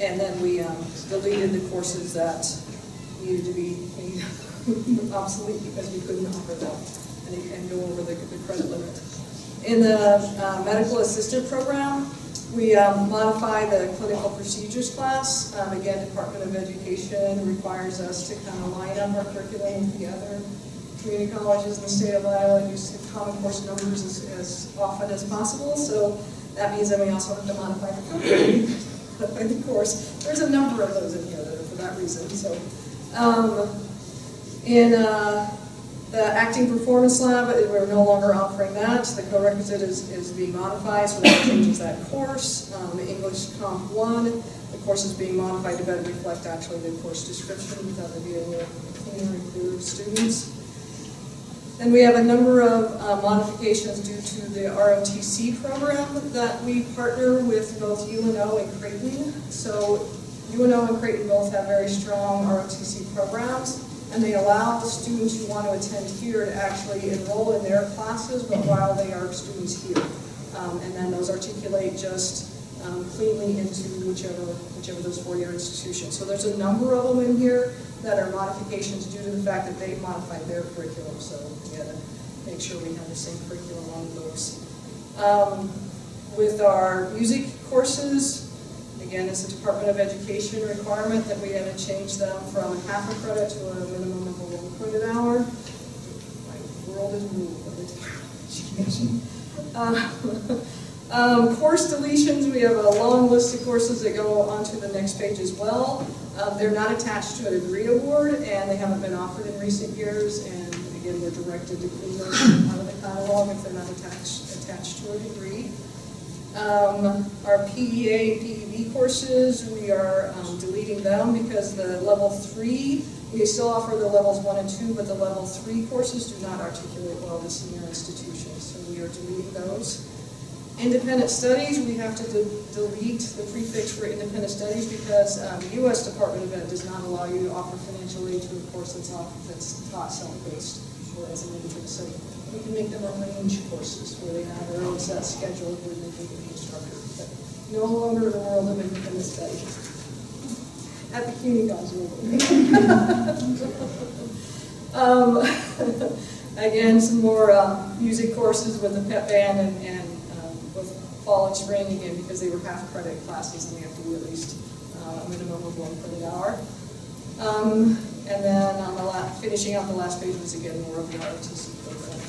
And then we deleted the courses that needed to be made obsolete because we couldn't offer them and go over the credit limit. In the medical assistant program, we modified the clinical procedures class. Again, Department of Education requires us to kind of line up our curriculum with the other community colleges in the state of Iowa use common course numbers as often as possible, so that means that we also have to modify the program, modify the course. There's a number of those in here that are for that reason. So, in the acting performance lab, we're no longer offering that. The co-requisite is being modified, so that changes that course. English Comp 1, the course is being modified to better reflect actually the course description without there being a cleaner and clearer students. And we have a number of modifications due to the ROTC program that we partner with both UNO and Creighton. So UNO and Creighton both have very strong ROTC programs, and they allow the students who want to attend here to actually enroll in their classes, but while they are students here. And then those articulate just cleanly into whichever of those four-year institutions. So there's a number of them in here that are modifications due to the fact that they've modified their curriculum. So we had to make sure we have the same curriculum on those. With our music courses, again, it's a Department of Education requirement that we had to change them from half a credit to a minimum of a 1 credit hour. My world is moved by the Department of Education. Course deletions, we have a long list of courses that go onto the next page as well. They're not attached to a degree award, and they haven't been offered in recent years, and again, we're directed to clean those out of the catalog if they're not attached to a degree. Our PEA and PEB courses, we are deleting them because the level 3, we still offer the levels 1 and 2, but the level 3 courses do not articulate well to senior institutions, so we are deleting those. Independent studies, we have to delete the prefix for independent studies because the U.S. Department of Ed does not allow you to offer financial aid to a course that's taught self-based or as an independent study. We can make them arrange courses where they have their own set schedule where they can be instructor, but no longer in the world of independent study. At the CUNY guys, again, some more music courses with the pep band and with fall and spring, again, because they were half credit classes and we have to do at least a minimum of 1 credit hour. And then on the finishing out the last page was again more of the ROTC program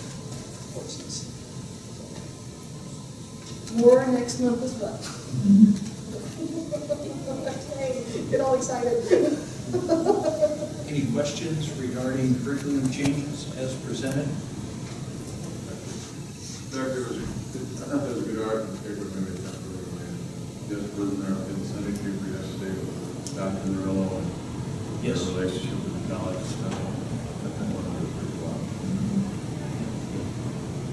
courses. More next month as well. Get all excited. Any questions regarding curriculum changes as presented? I thought there was a good argument here, but maybe it's not really related. Just wasn't there in the Sunday paper yesterday with Dr. Murillo and yes, the relationship with the college and stuff. I think one of those pretty well.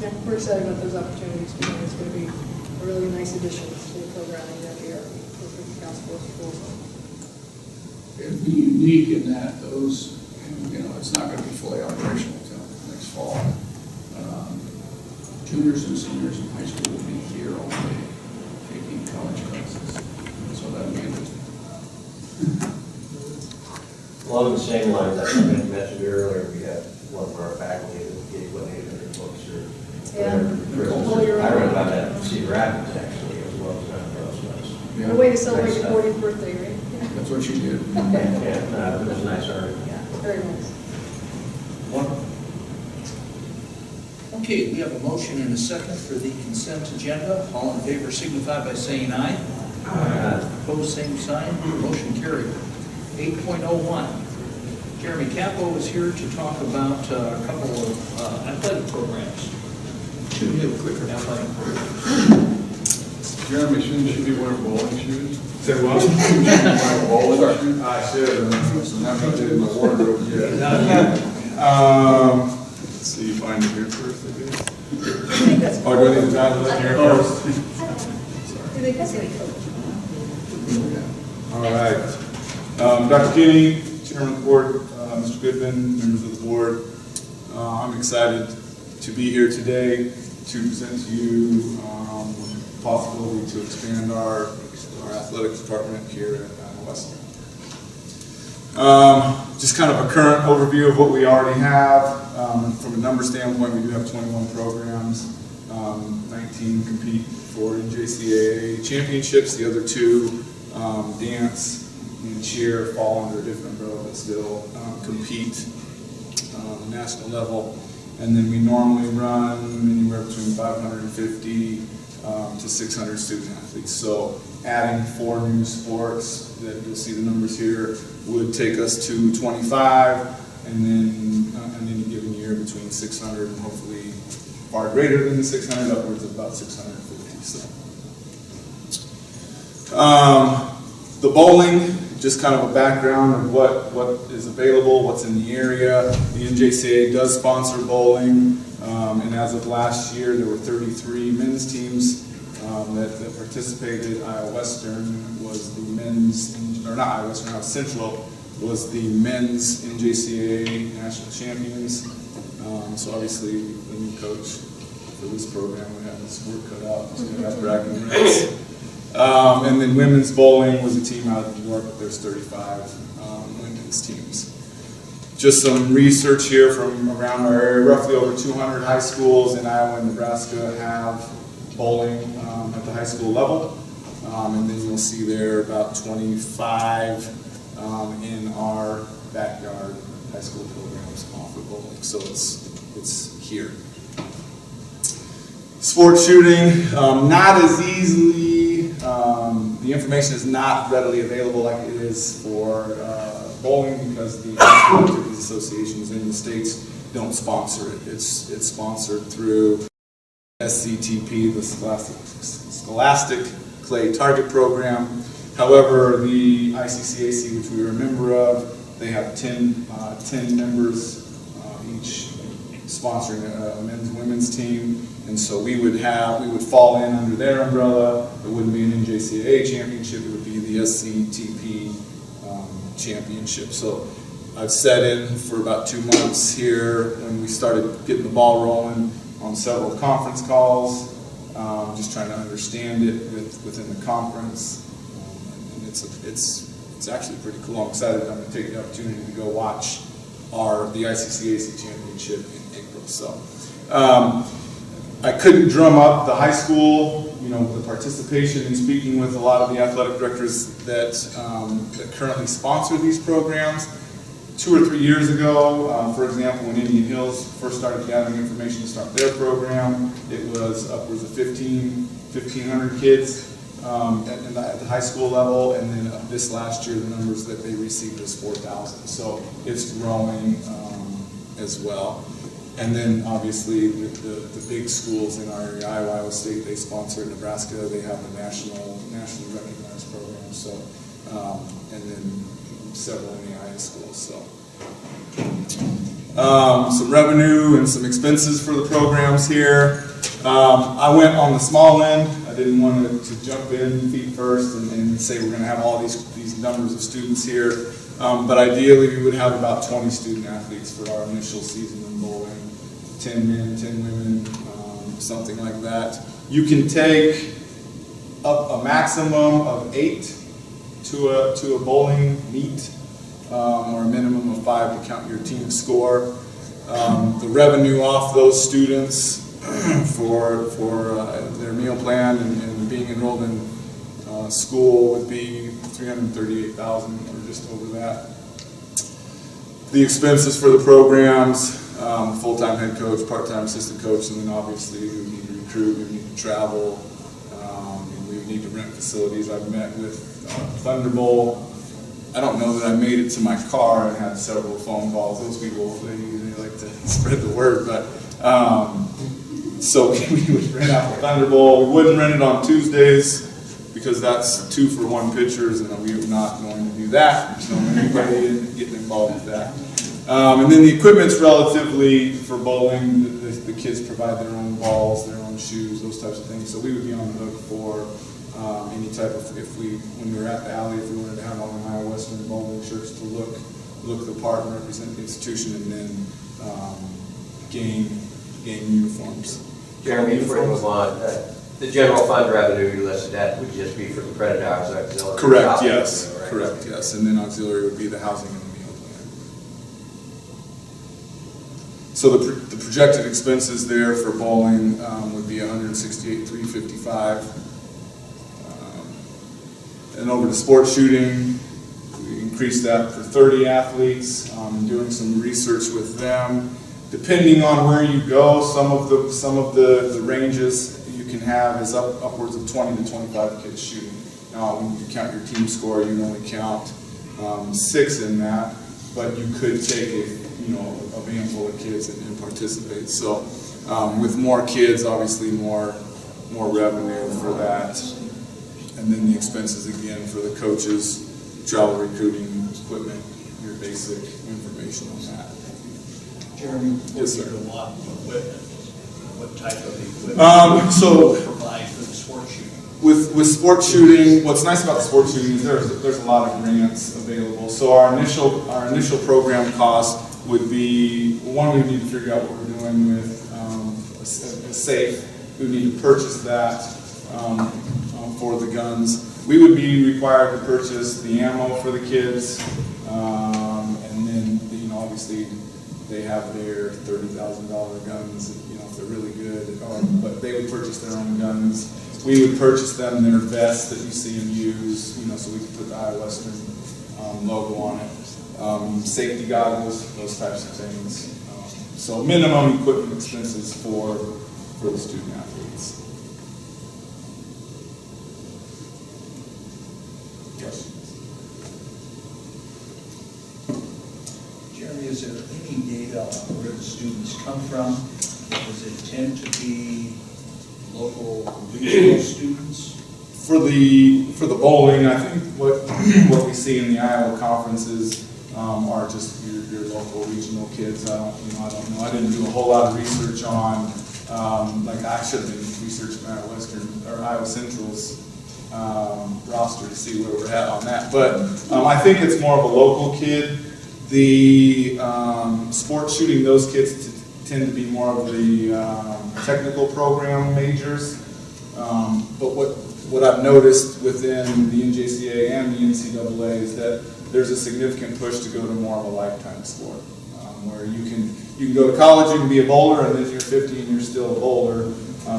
Yeah, we're excited about those opportunities because it's going to be a really nice addition to the programming that we are working with council schools on. It'd be unique in that those, it's not going to be fully operational until next fall. Juniors and seniors in high school will be here all day taking college classes. So that'll be interesting. Along the same lines, I think I mentioned earlier, we have one of our faculty that gave 1,800 books or whatever. I read about that in Cedar Rapids actually, as well as A way to celebrate your 40th birthday, right? That's what she did. Yeah, it was a nice article. Yeah, very nice. Wonderful. Okay, we have a motion and a second for the consent agenda. All in favor signify by saying aye. Aye. Opposed, same sign. Motion carried. 8.01. Jeremy Capo is here to talk about a couple of athletic programs. Two new, quicker athletic programs. Jeremy, shouldn't you be wearing bowling shoes? Say what? Shouldn't you be wearing bowling shoes? I should. I'm not in my wardrobe yet. Let's see, find it here first, I guess. Oh, do I need to dial it here first? Do they pass any code? All right. Dr. Kinney, Chairman of the Board, Mr. Goodman, members of the board, I'm excited to be here today to present to you the possibility to expand our athletics department here at Western. Just kind of a current overview of what we already have. From a number standpoint, we do have 21 programs. 19 compete for NJCAA championships. The other two, dance and cheer, fall under a different umbrella, but still compete. on the national level. And then we normally run anywhere between 550 to 600 student athletes. So adding 4 new sports, that you'll see the numbers here, would take us to 25, and then in any given year between 600 and hopefully far greater than the 600, upwards of about 650. So, the bowling, just kind of a background of what is available, what's in the area. The NJCAA does sponsor bowling, and as of last year, there were 33 men's teams that participated. Iowa Western was the men's, or not Iowa Western, Iowa Central was the men's NJCAA national champions. So obviously, the new coach for this program would have his work cut out, so we have bragging rights. And then women's bowling was a team out of New York, but there's 35 women's teams. Just some research here from around our area. Roughly over 200 high schools in Iowa and Nebraska have bowling at the high school level. And then you'll see there about 25 in our backyard high school programs offer bowling. So it's here. Sports shooting, not as easily, the information is not readily available like it is for bowling because the Activities Associations in the states don't sponsor it. It's sponsored through SCTP, the Scholastic Clay Target Program. However, the ICCAC, which we are a member of, they have 10 members each sponsoring a men's and women's team, and so we would fall in under their umbrella. It wouldn't be an NJCAA championship, it would be the SCTP championship. So I've sat in for about 2 months here when we started getting the ball rolling on several conference calls, just trying to understand it within the conference, and it's actually pretty cool. I'm excited. I'm going to take the opportunity to go watch the ICCAC championship in April. So I couldn't drum up the high school, the participation in speaking with a lot of the athletic directors that currently sponsor these programs. 2 or 3 years ago, for example, when Indian Hills first started gathering information to start their program, it was upwards of 1,500 kids at the high school level, and then this last year, the numbers that they received was 4,000. So it's growing as well. And then obviously the big schools in our area, Iowa State, they sponsor Nebraska. They have a nationally recognized program. So and then several NAIA schools. So some revenue and some expenses for the programs here. I went on the small end. I didn't want to jump in feet first and say we're going to have all these numbers of students here. But ideally, we would have about 20 student athletes for our initial season in bowling. 10 men, 10 women, something like that. You can take up a maximum of 8 to a bowling meet, or a minimum of 5 to count your team score. The revenue off those students for their meal plan and being enrolled in school would be $338,000 or just over that. The expenses for the programs, full-time head coach, part-time assistant coach, and then obviously we would need to recruit, we would need to travel, and we would need to rent facilities. I've met with Thunderbolt. I don't know that I made it to my car and had several phone calls. Those people, they like to spread the word, but so we would rent out the Thunderbolt. We wouldn't rent it on Tuesdays because that's 2 for 1 pitchers, and we are not going to do that. So anybody getting involved with that. And then the equipment's relatively, for bowling, the kids provide their own balls, their own shoes, those types of things. So we would be on the hook for any type of, when we were at the alley, if we wanted to have on an Iowa Western bowling shirts to look the part and represent the institution, and then game uniforms. Jeremy, before you move on, the general fund revenue you listed at would just be for the credit hours, auxiliary. Correct, yes. Right? Correct, yes. And then auxiliary would be the housing and the meal plan. So the projected expenses there for bowling would be $168,355. And over to sports shooting, we increase that for 30 athletes, doing some research with them. Depending on where you go, some of the ranges you can have is upwards of 20 to 25 kids shooting. Now, when you count your team score, you only count 6 in that, but you could take a handful of kids and participate. So with more kids, obviously more revenue for that. And then the expenses again for the coaches, travel, recruiting, equipment, your basic information on that. Jeremy, yes, sir. A lot of equipment. What type of equipment so provide for the sport shooting? With sport shooting, what's nice about the sport shooting is there's a lot of grants available. So our initial program cost would be, one, we need to figure out what we're doing with a safe. We need to purchase that for the guns. We would be required to purchase the ammo for the kids, and then obviously they have their $30,000 guns. If they're really good, but they would purchase their own guns. We would purchase them their vests that you see them use, so we could put the IWCC logo on it. Safety goggles, those types of things. So minimum equipment expenses for the student athletes. Jeremy, is there any data on where the students come from? Does it tend to be local regional students? For the bowling, I think what we see in the Iowa conferences are just your local regional kids. I don't know. I didn't do a whole lot of research on I should have been researching Iowa Central's roster to see where we're at on that. But I think it's more of a local kid. The sport shooting, those kids tend to be more of the technical program majors. But what I've noticed within the NJCA and the NCAA is that there's a significant push to go to more of a lifetime sport, where you can go to college, you can be a bowler, and then you're 50 and you're still a bowler.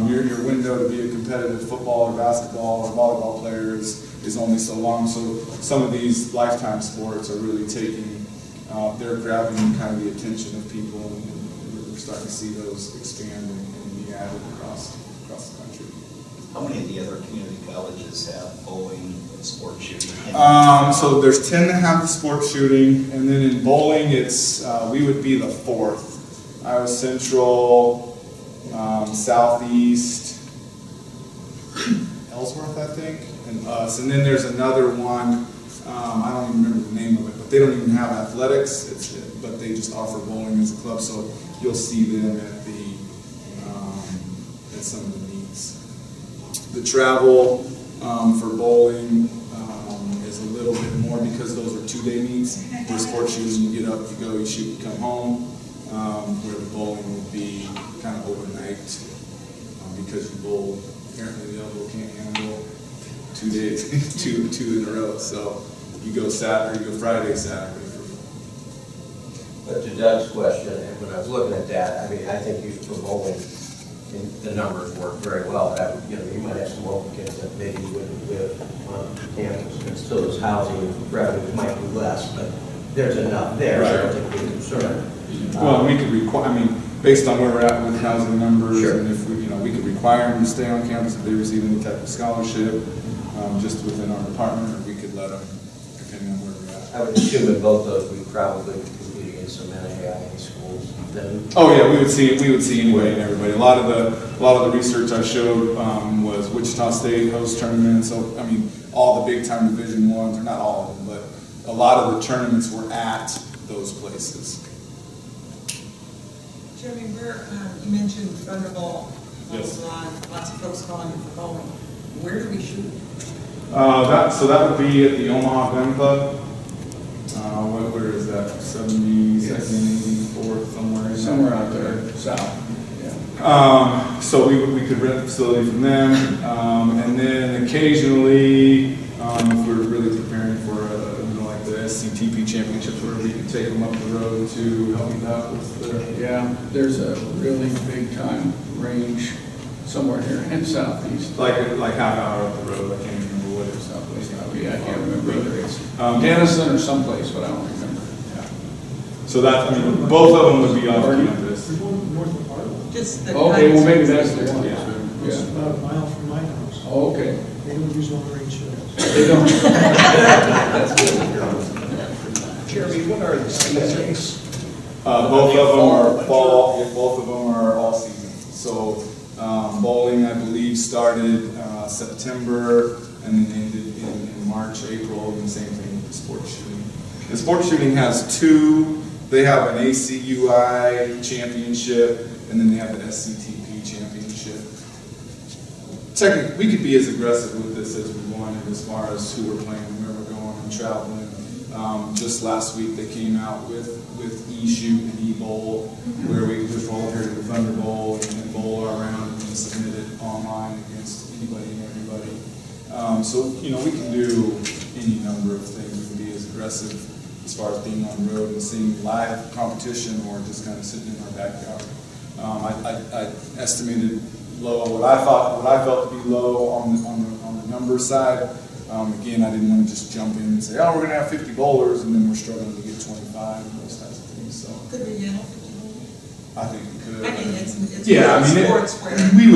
Your window to be a competitive football or basketball or volleyball player is only so long. So some of these lifetime sports are really they're grabbing kind of the attention of people, and we're starting to see those expand and be added across the country. How many of the other community colleges have bowling and sport shooting? So there's 10 that have the sport shooting, and then in bowling, we would be the 4th. Iowa Central, Southeast, Ellsworth, I think, and us. And then there's another one, I don't even remember the name of it, but they don't even have athletics, but they just offer bowling as a club, so you'll see them at some of the meets. The travel for bowling is a little bit more because those are 2-day meets. Where sports shooting, you get up, you go, you shoot, you come home. Where the bowling would be kind of overnight because you bowl. Apparently the elbow can't handle 2 days, two in a row. So you go Friday, Saturday. But to Doug's question, and when I was looking at that, I think for bowling, the numbers work very well. You might have some local kids that maybe wouldn't live on campus, and so those housing revenues might be less, but there's enough there, so I don't think we're concerned. Well, we could require, based on where we're at with housing numbers, and if we could require them to stay on campus if they receive any type of scholarship, just within our department, or we could let them, depending on where we're at. I would assume in both those, we probably compete against some NAIA schools. Then, oh yeah, we would see anyway and everybody. A lot of the research I showed was Wichita State host tournaments. So all the big time Division I's, or not all of them, but a lot of the tournaments were at those places. Jeremy, you mentioned Thunderball. Yes. Lots of folks calling you for bowling. Where do we shoot? That would be at the Omaha Gun Club. Where is that? 72nd, 84th, somewhere out there, south. Yeah. So we could rent a facility from them, and then occasionally, if we're really preparing for like the SCTP championships, where we could take them up the road to help them out with Yeah, there's a really big time range somewhere here in southeast. like half hour up the road. I can't remember what it's. Southwest, I can't remember either. Denison or someplace, but I don't remember. So that, I mean, both of them would be off campus. Just the. Okay, well, maybe that's the one. It's about a mile from my house. Oh, okay. They don't use Wolverine shirts. They don't. Jeremy, what are the seasons? Both of them are fall, yeah, both of them are all season. So bowling, I believe, started September and then ended in March, April, and the same thing with sports shooting. And sports shooting has two, they have an ACUI championship and then they have the SCTP championship. Technically, we could be as aggressive with this as we wanted as far as who we're playing, where we're going and traveling. Just last week they came out with E-Shoot and E-Bowl, where we just roll here to the Thunder Bowl and bowl our round and then submit it online against anybody and everybody. So, you know, we can do any number of things. We can be as aggressive as far as being on the road and seeing live competition or just kind of sitting in our backyard. I estimated low, what I felt to be low on the number side. Again, I didn't want to just jump in and say, oh, we're going to have 50 bowlers, and then we're struggling to get 25 and those types of things. So Could we handle 50 I think we could. I mean, it's yeah, I mean, sports where we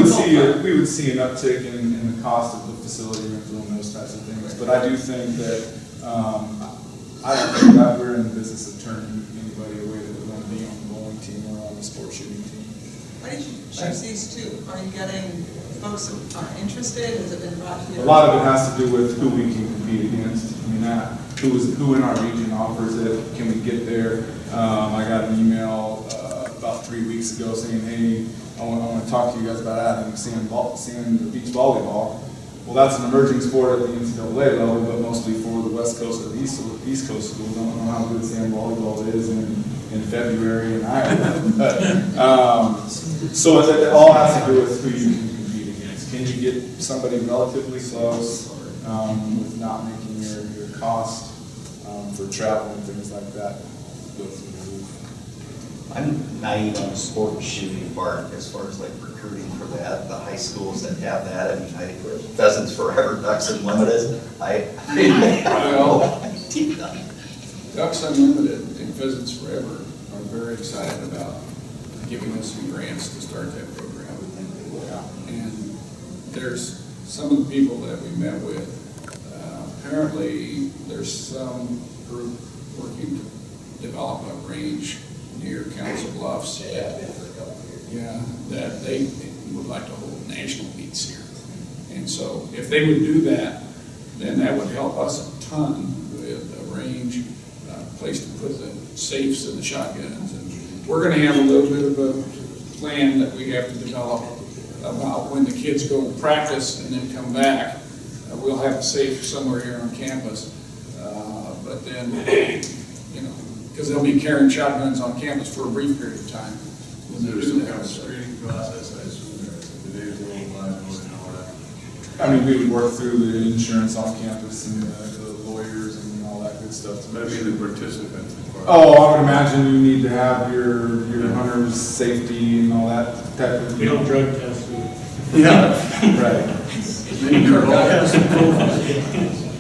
would see an uptick in the cost of the facility rental and those types of things. But I do think that I don't think that we're in the business of turning anybody away that would want to be on the bowling team or on the sports shooting team. Why did you choose these two? Are you getting folks who are interested? Has it been brought to you? A lot of it has to do with who we can compete against. I mean, who in our region offers it? Can we get there? I got an email about 3 weeks ago saying, hey, I want to talk to you guys about adding sand or beach volleyball. Well, that's an emerging sport at the NCAA level, but mostly for the West Coast or the East Coast schools. I don't know how good sand volleyball is in February in Iowa. So it all has to do with who you can compete against. Can you get somebody relatively close with not making your cost for travel and things like that go through the roof? I'm naive on the sport shooting part as far as like recruiting for that. The high schools that have that, I mean, Pheasants Forever, Ducks Unlimited. Well, Ducks Unlimited and Pheasants Forever are very excited about giving us some grants to start that program. And there's some of the people that we met with, apparently there's some group working to develop a range near Council Bluffs. Yeah, that they would like to hold national meets here. And so if they would do that, then that would help us a ton with a range, place to put the safes and the shotguns. And we're going to have a little bit of a plan that we have to develop about when the kids go and practice and then come back. We'll have a safe somewhere here on campus. But then, you know, because they'll be carrying shotguns on campus for a brief period of time. There's some kind of screening process, I assume, the data and all that. I mean, we would work through the insurance on campus and the lawyers and all that good stuff. Maybe the participants. Oh, I would imagine you need to have your hunter's safety and all that type of. We don't drug test. Yeah, right.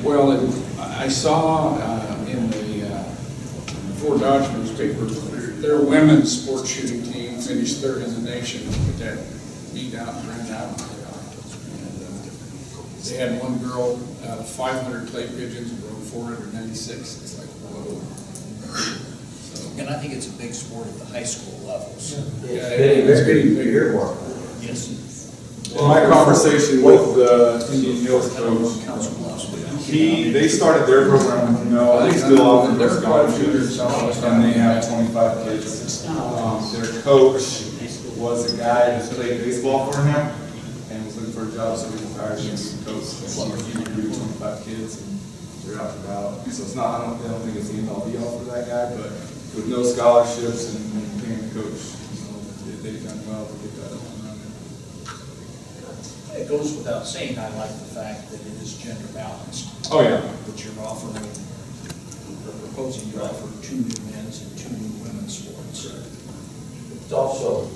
Well, I saw in the Fort Dodge newspaper, their women's sports shooting team finished third in the nation with that meet out in Grand Island. And they had one girl out of 500 clay pigeons and broke 496. It's like, whoa. And I think it's a big sport at the high school levels. It's getting bigger. Yes. In my conversation with the Indian Hills coach, they started their program with no, they still offer their scholarships, and they have 25 kids. Their coach was a guy that played baseball for him and was looking for a job, so he retired and was a coach. He recruited 25 kids, and they're out and about. So it's not, I don't think it's the end all be all for that guy, but with no scholarships and being a coach, they've done well to get that on. It goes without saying, I like the fact that it is gender balanced. Oh, yeah. That you're offering, or proposing to offer 2 new men's and 2 new women's sports. It's also,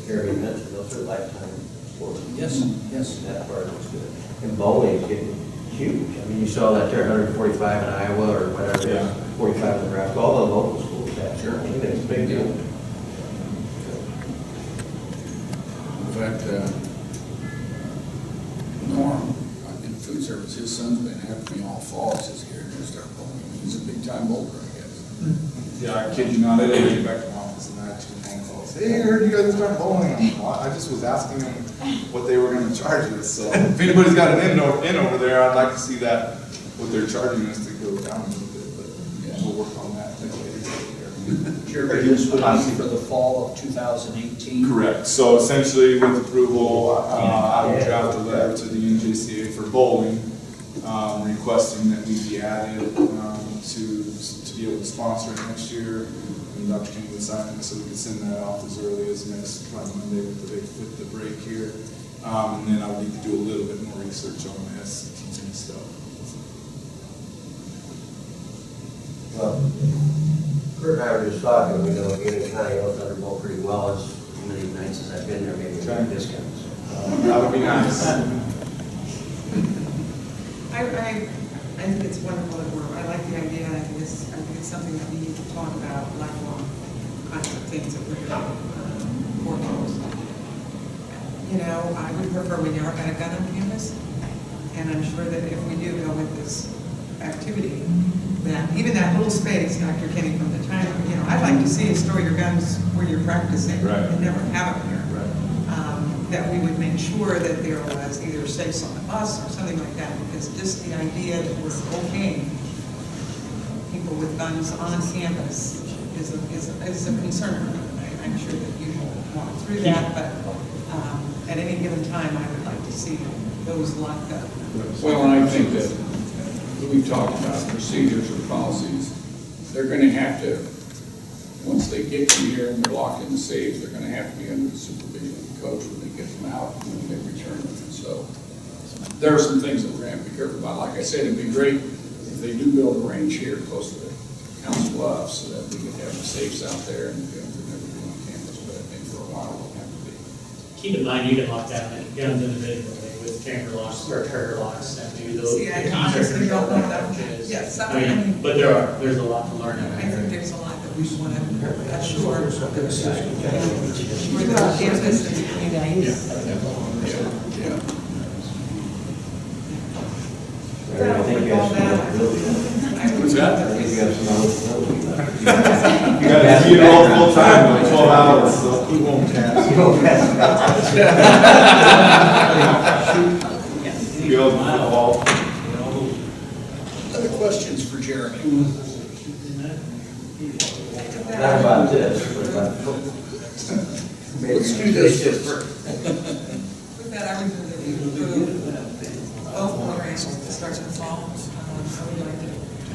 Gary mentioned, those are lifetime sports. Yes, yes. That part is good. And bowling, getting huge. I mean, you saw that there, 145 in Iowa or whatever, it is, 45 in Nebraska, all the local schools have. Sure. I think it's a big deal. In fact, Norm, in food service, his son's been after me all fall, he says, "Here, you're gonna start bowling." He's a big time bowler, I guess. Yeah, I kid you not, I didn't get back to my office and I had 2 phone calls. Hey, I heard you guys started bowling. I'm like, "Well, I just was asking them what they were gonna charge us, so if anybody's got an in over there, I'd like to see that, what they're charging us to go down a little bit, but yeah, we'll work on that later. Jerry, this would be for the fall of 2018? Correct, so essentially with approval, I will draft a letter to the NJCA for bowling, requesting that we be added to be able to sponsor it next year. And Dr. King would sign it, so we could send that off as early as next Monday with the break here. And then I would need to do a little bit more research on the SCTs and stuff. Well, Kurt and I were just talking, we know Union County knows Thunderbolt pretty well, as many nights as I've been there, maybe trying discounts. That would be nice. I think it's wonderful that I like the idea, I think it's something that we need to talk about, lifelong kinds of things that we're doing, foremost. You know, I would prefer we never had a gun on campus, and I'm sure that if we do go with this activity, that even that little space, Dr. Kenny, from the time, you know, I'd like to see you store your guns where you're practicing, right, and never have them there. Right. That we would make sure that there was either safes on the bus or something like that, because just the idea that we're okaying people with guns on campus is a concern. I'm sure that you will walk through that, but at any given time, I would like to see those locked up. Well, and I think that we've talked about procedures or policies. They're going to have to, once they get in here and they're locked in the safe, they're going to have to be under the supervision of the coach when they get them out and when they return them. So there are some things that we're going to have to be careful about. Like I said, it'd be great if they do build a range here close to the Council Bluffs so that we could have the safes out there and the guns would never be on campus. But I think for a while they'll have to be. Keep in mind, you can lock down guns individually with chamber locks or trigger locks, and maybe those See, I the keys are honestly don't controlled know by that. coaches. Yes, I mean, but there's a lot to learn out I there. think there's a lot that we want to assure the campus and the community. I think you have some What's that? I think you have some eligibility left. You got to be enrolled full time, like 12 hours, so he won't pass. You won't pass. He goes to football. Other questions for Jeremy? Not about this, but about Let's do this first. With that, I would move that we approve both programs that start in the fall. I would like to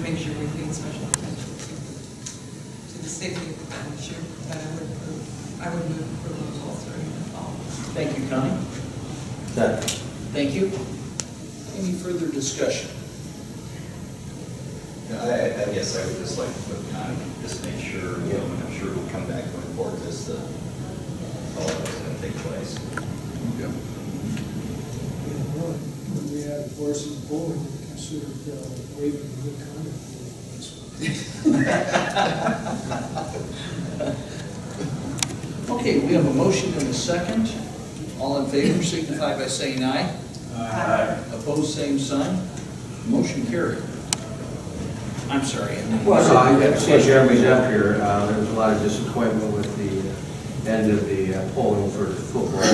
make sure we pay special attention to the safety of the gun issue, that I would move approval of both starting in the fall. Thank you, Connie. Second. Thank you. Any further discussion? I guess I would just like to put on, just make sure, you know, and I'm sure we'll come back and report this to all of us going to take place. When we had horses bowling, we considered waiving the good conduct. Okay, we have a motion and a second. All in favor signify by saying aye. Aye. Opposed, same sign. Motion carried. I'm sorry. Well, no, I see Jeremy's up here. There was a lot of disappointment with the end of the polling for football.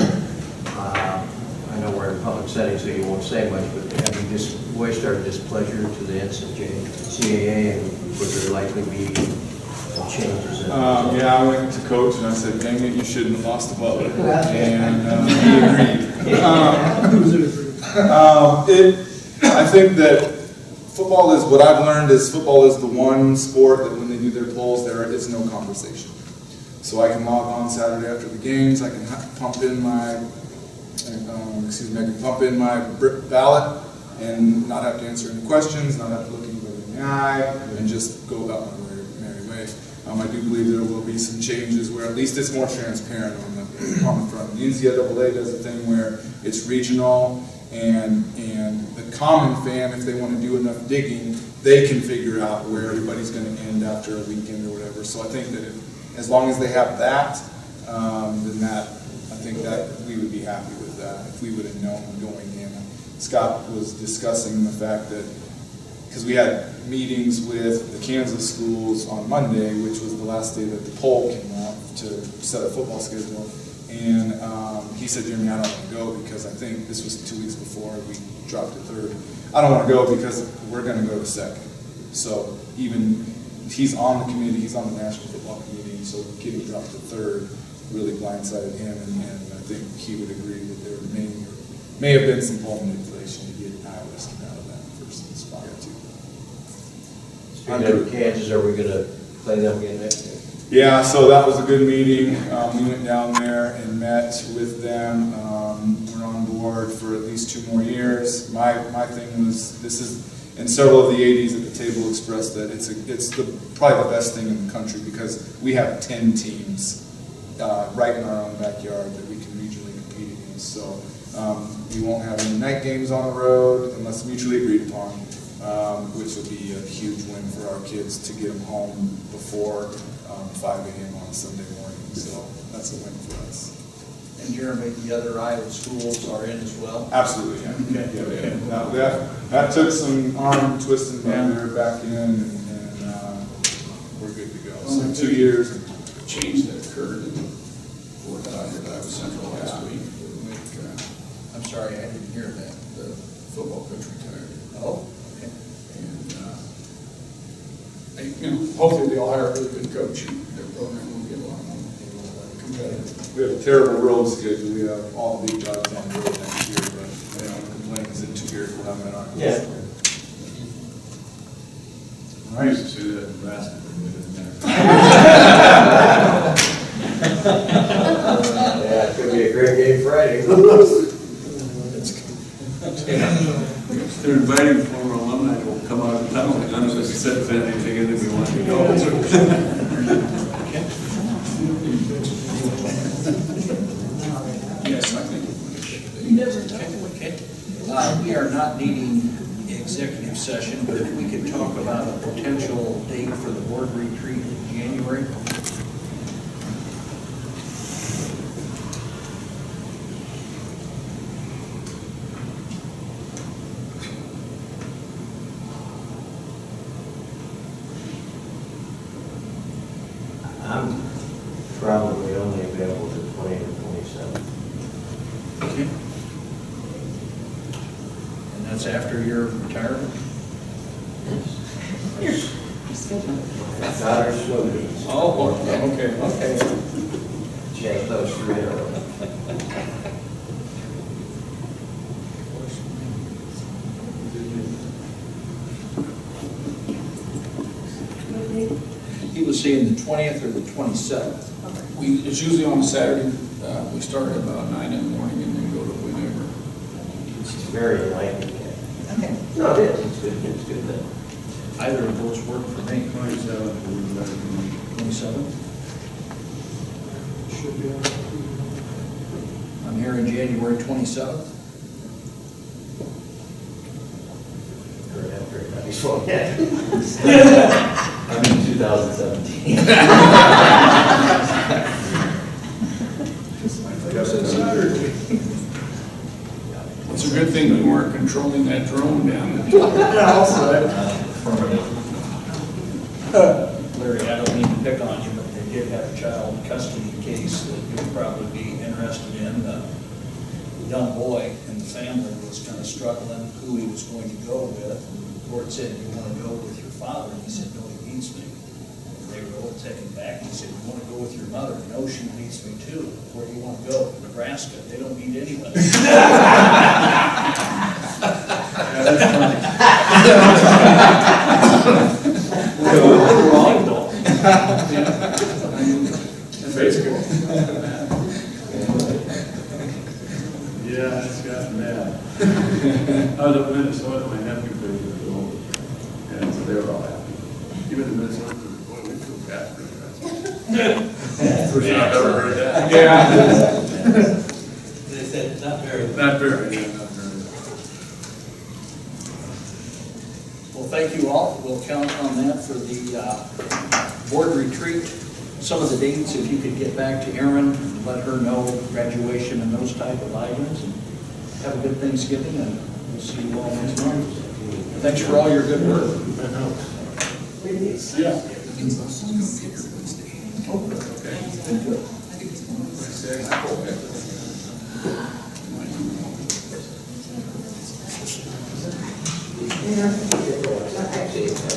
I know we're in a public setting, so you won't say much, but have you just voiced our displeasure to the NCAA, and would there likely be some changes? Yeah, I went to coach and I said, dang it, you shouldn't have lost the Butler. And he agreed. I think that football is, what I've learned is football is the one sport that when they do their polls, there is no conversation. So I can log on Saturday after the games, I can pump in my, ballot and not have to answer any questions, not have to look anybody in the eye, and just go about my merry way. I do believe there will be some changes where at least it's more transparent on the front. The NCAA does a thing where it's regional, and the common fan, if they want to do enough digging, they can figure out where everybody's going to end after a weekend or whatever. So I think that as long as they have that, then I think that we would be happy with that if we would have known going in. Scott was discussing the fact that, because we had meetings with the Kansas schools on Monday, which was the last day that the poll came out to set a football schedule. And he said, Jeremy, I don't want to go because I think this was 2 weeks before we dropped to third. I don't want to go because we're going to go to second. So even he's on the committee, he's on the National Football Committee, so getting dropped to third really blindsided him, and I think he would agree that there may have been some poll manipulation to get Iowa Western out of that first spot too. Speaking of Kansas, are we going to play them again next year? Yeah, so that was a good meeting. We went down there and met with them. We're on board for at least 2 more years. My thing was, this is, and several of the ADs at the table expressed that it's probably the best thing in the country because we have 10 teams right in our own backyard that we can regionally compete against. So we won't have any night games on the road unless mutually agreed upon, which would be a huge win for our kids to get them home before 5 a.m. on Sunday morning. So that's a win for us. And Jeremy, the other Iowa schools are in as well? Absolutely, yeah. Okay. That took some arm twisting down there back in, and we're good to go. So 2 years. Change that occurred in Fort Iowa Central last week. I'm sorry, I didn't hear that. The football coach retired. Oh, okay. And hopefully they'll hire a really good coach and their program will get a lot more competitive. We have a terrible road schedule. We have all the big jobs on the road next year, but I don't complain because in 2 years we'll have that on. Yeah. I used to see that in basketball. Yeah, it could be a great game Friday. They're inviting former alumni to come out of town, and none of us said anything in that we wanted to go. Yes, I think. Okay. We are not needing executive session, but if we could talk about a potential date for the board retreat in January. I'm probably only available the 20th or 27th. Okay. And that's after your retirement? Daughter's smoothies. Oh, okay. Check those 3 in a row. He was saying the 20th or the 27th. It's usually on a Saturday. We start at about 9 in the morning and then go to whenever. It's very enlightening. Okay. No, it is. It's good. It's good then. Either of those work for me. 27th. Should be. I'm here in January 27th. Before that. I'm in 2017. It's a good thing we weren't controlling that drone down there. Larry, I don't mean to pick on you, but they did have a child custody case that you'd probably be interested in. The young boy in the family was kind of struggling who he was going to go with. The court said, "You want to go with your father?" And he said, "No, he beats me." And they were able to take him back. He said, "You want to go with your mother?" "No, she beats me too." "Where do you want to go?" "Nebraska. They don't beat anybody." Wrong though. Basically. Yeah, it's gotten bad. I was up in Minnesota, my nephew played with the goal, and so they were all happy. Even the Minnesota, boy, we feel bad for the rest. Yeah, I've never heard that. Yeah. They said, not very. Not very, yeah, not very. Well, thank you all. We'll count on that for the board retreat. Some of the dates, if you could get back to Erin, let her know graduation and those type of items. And have a good Thanksgiving, and we'll see you all next month. Thanks for all your good work. Yeah. Actually,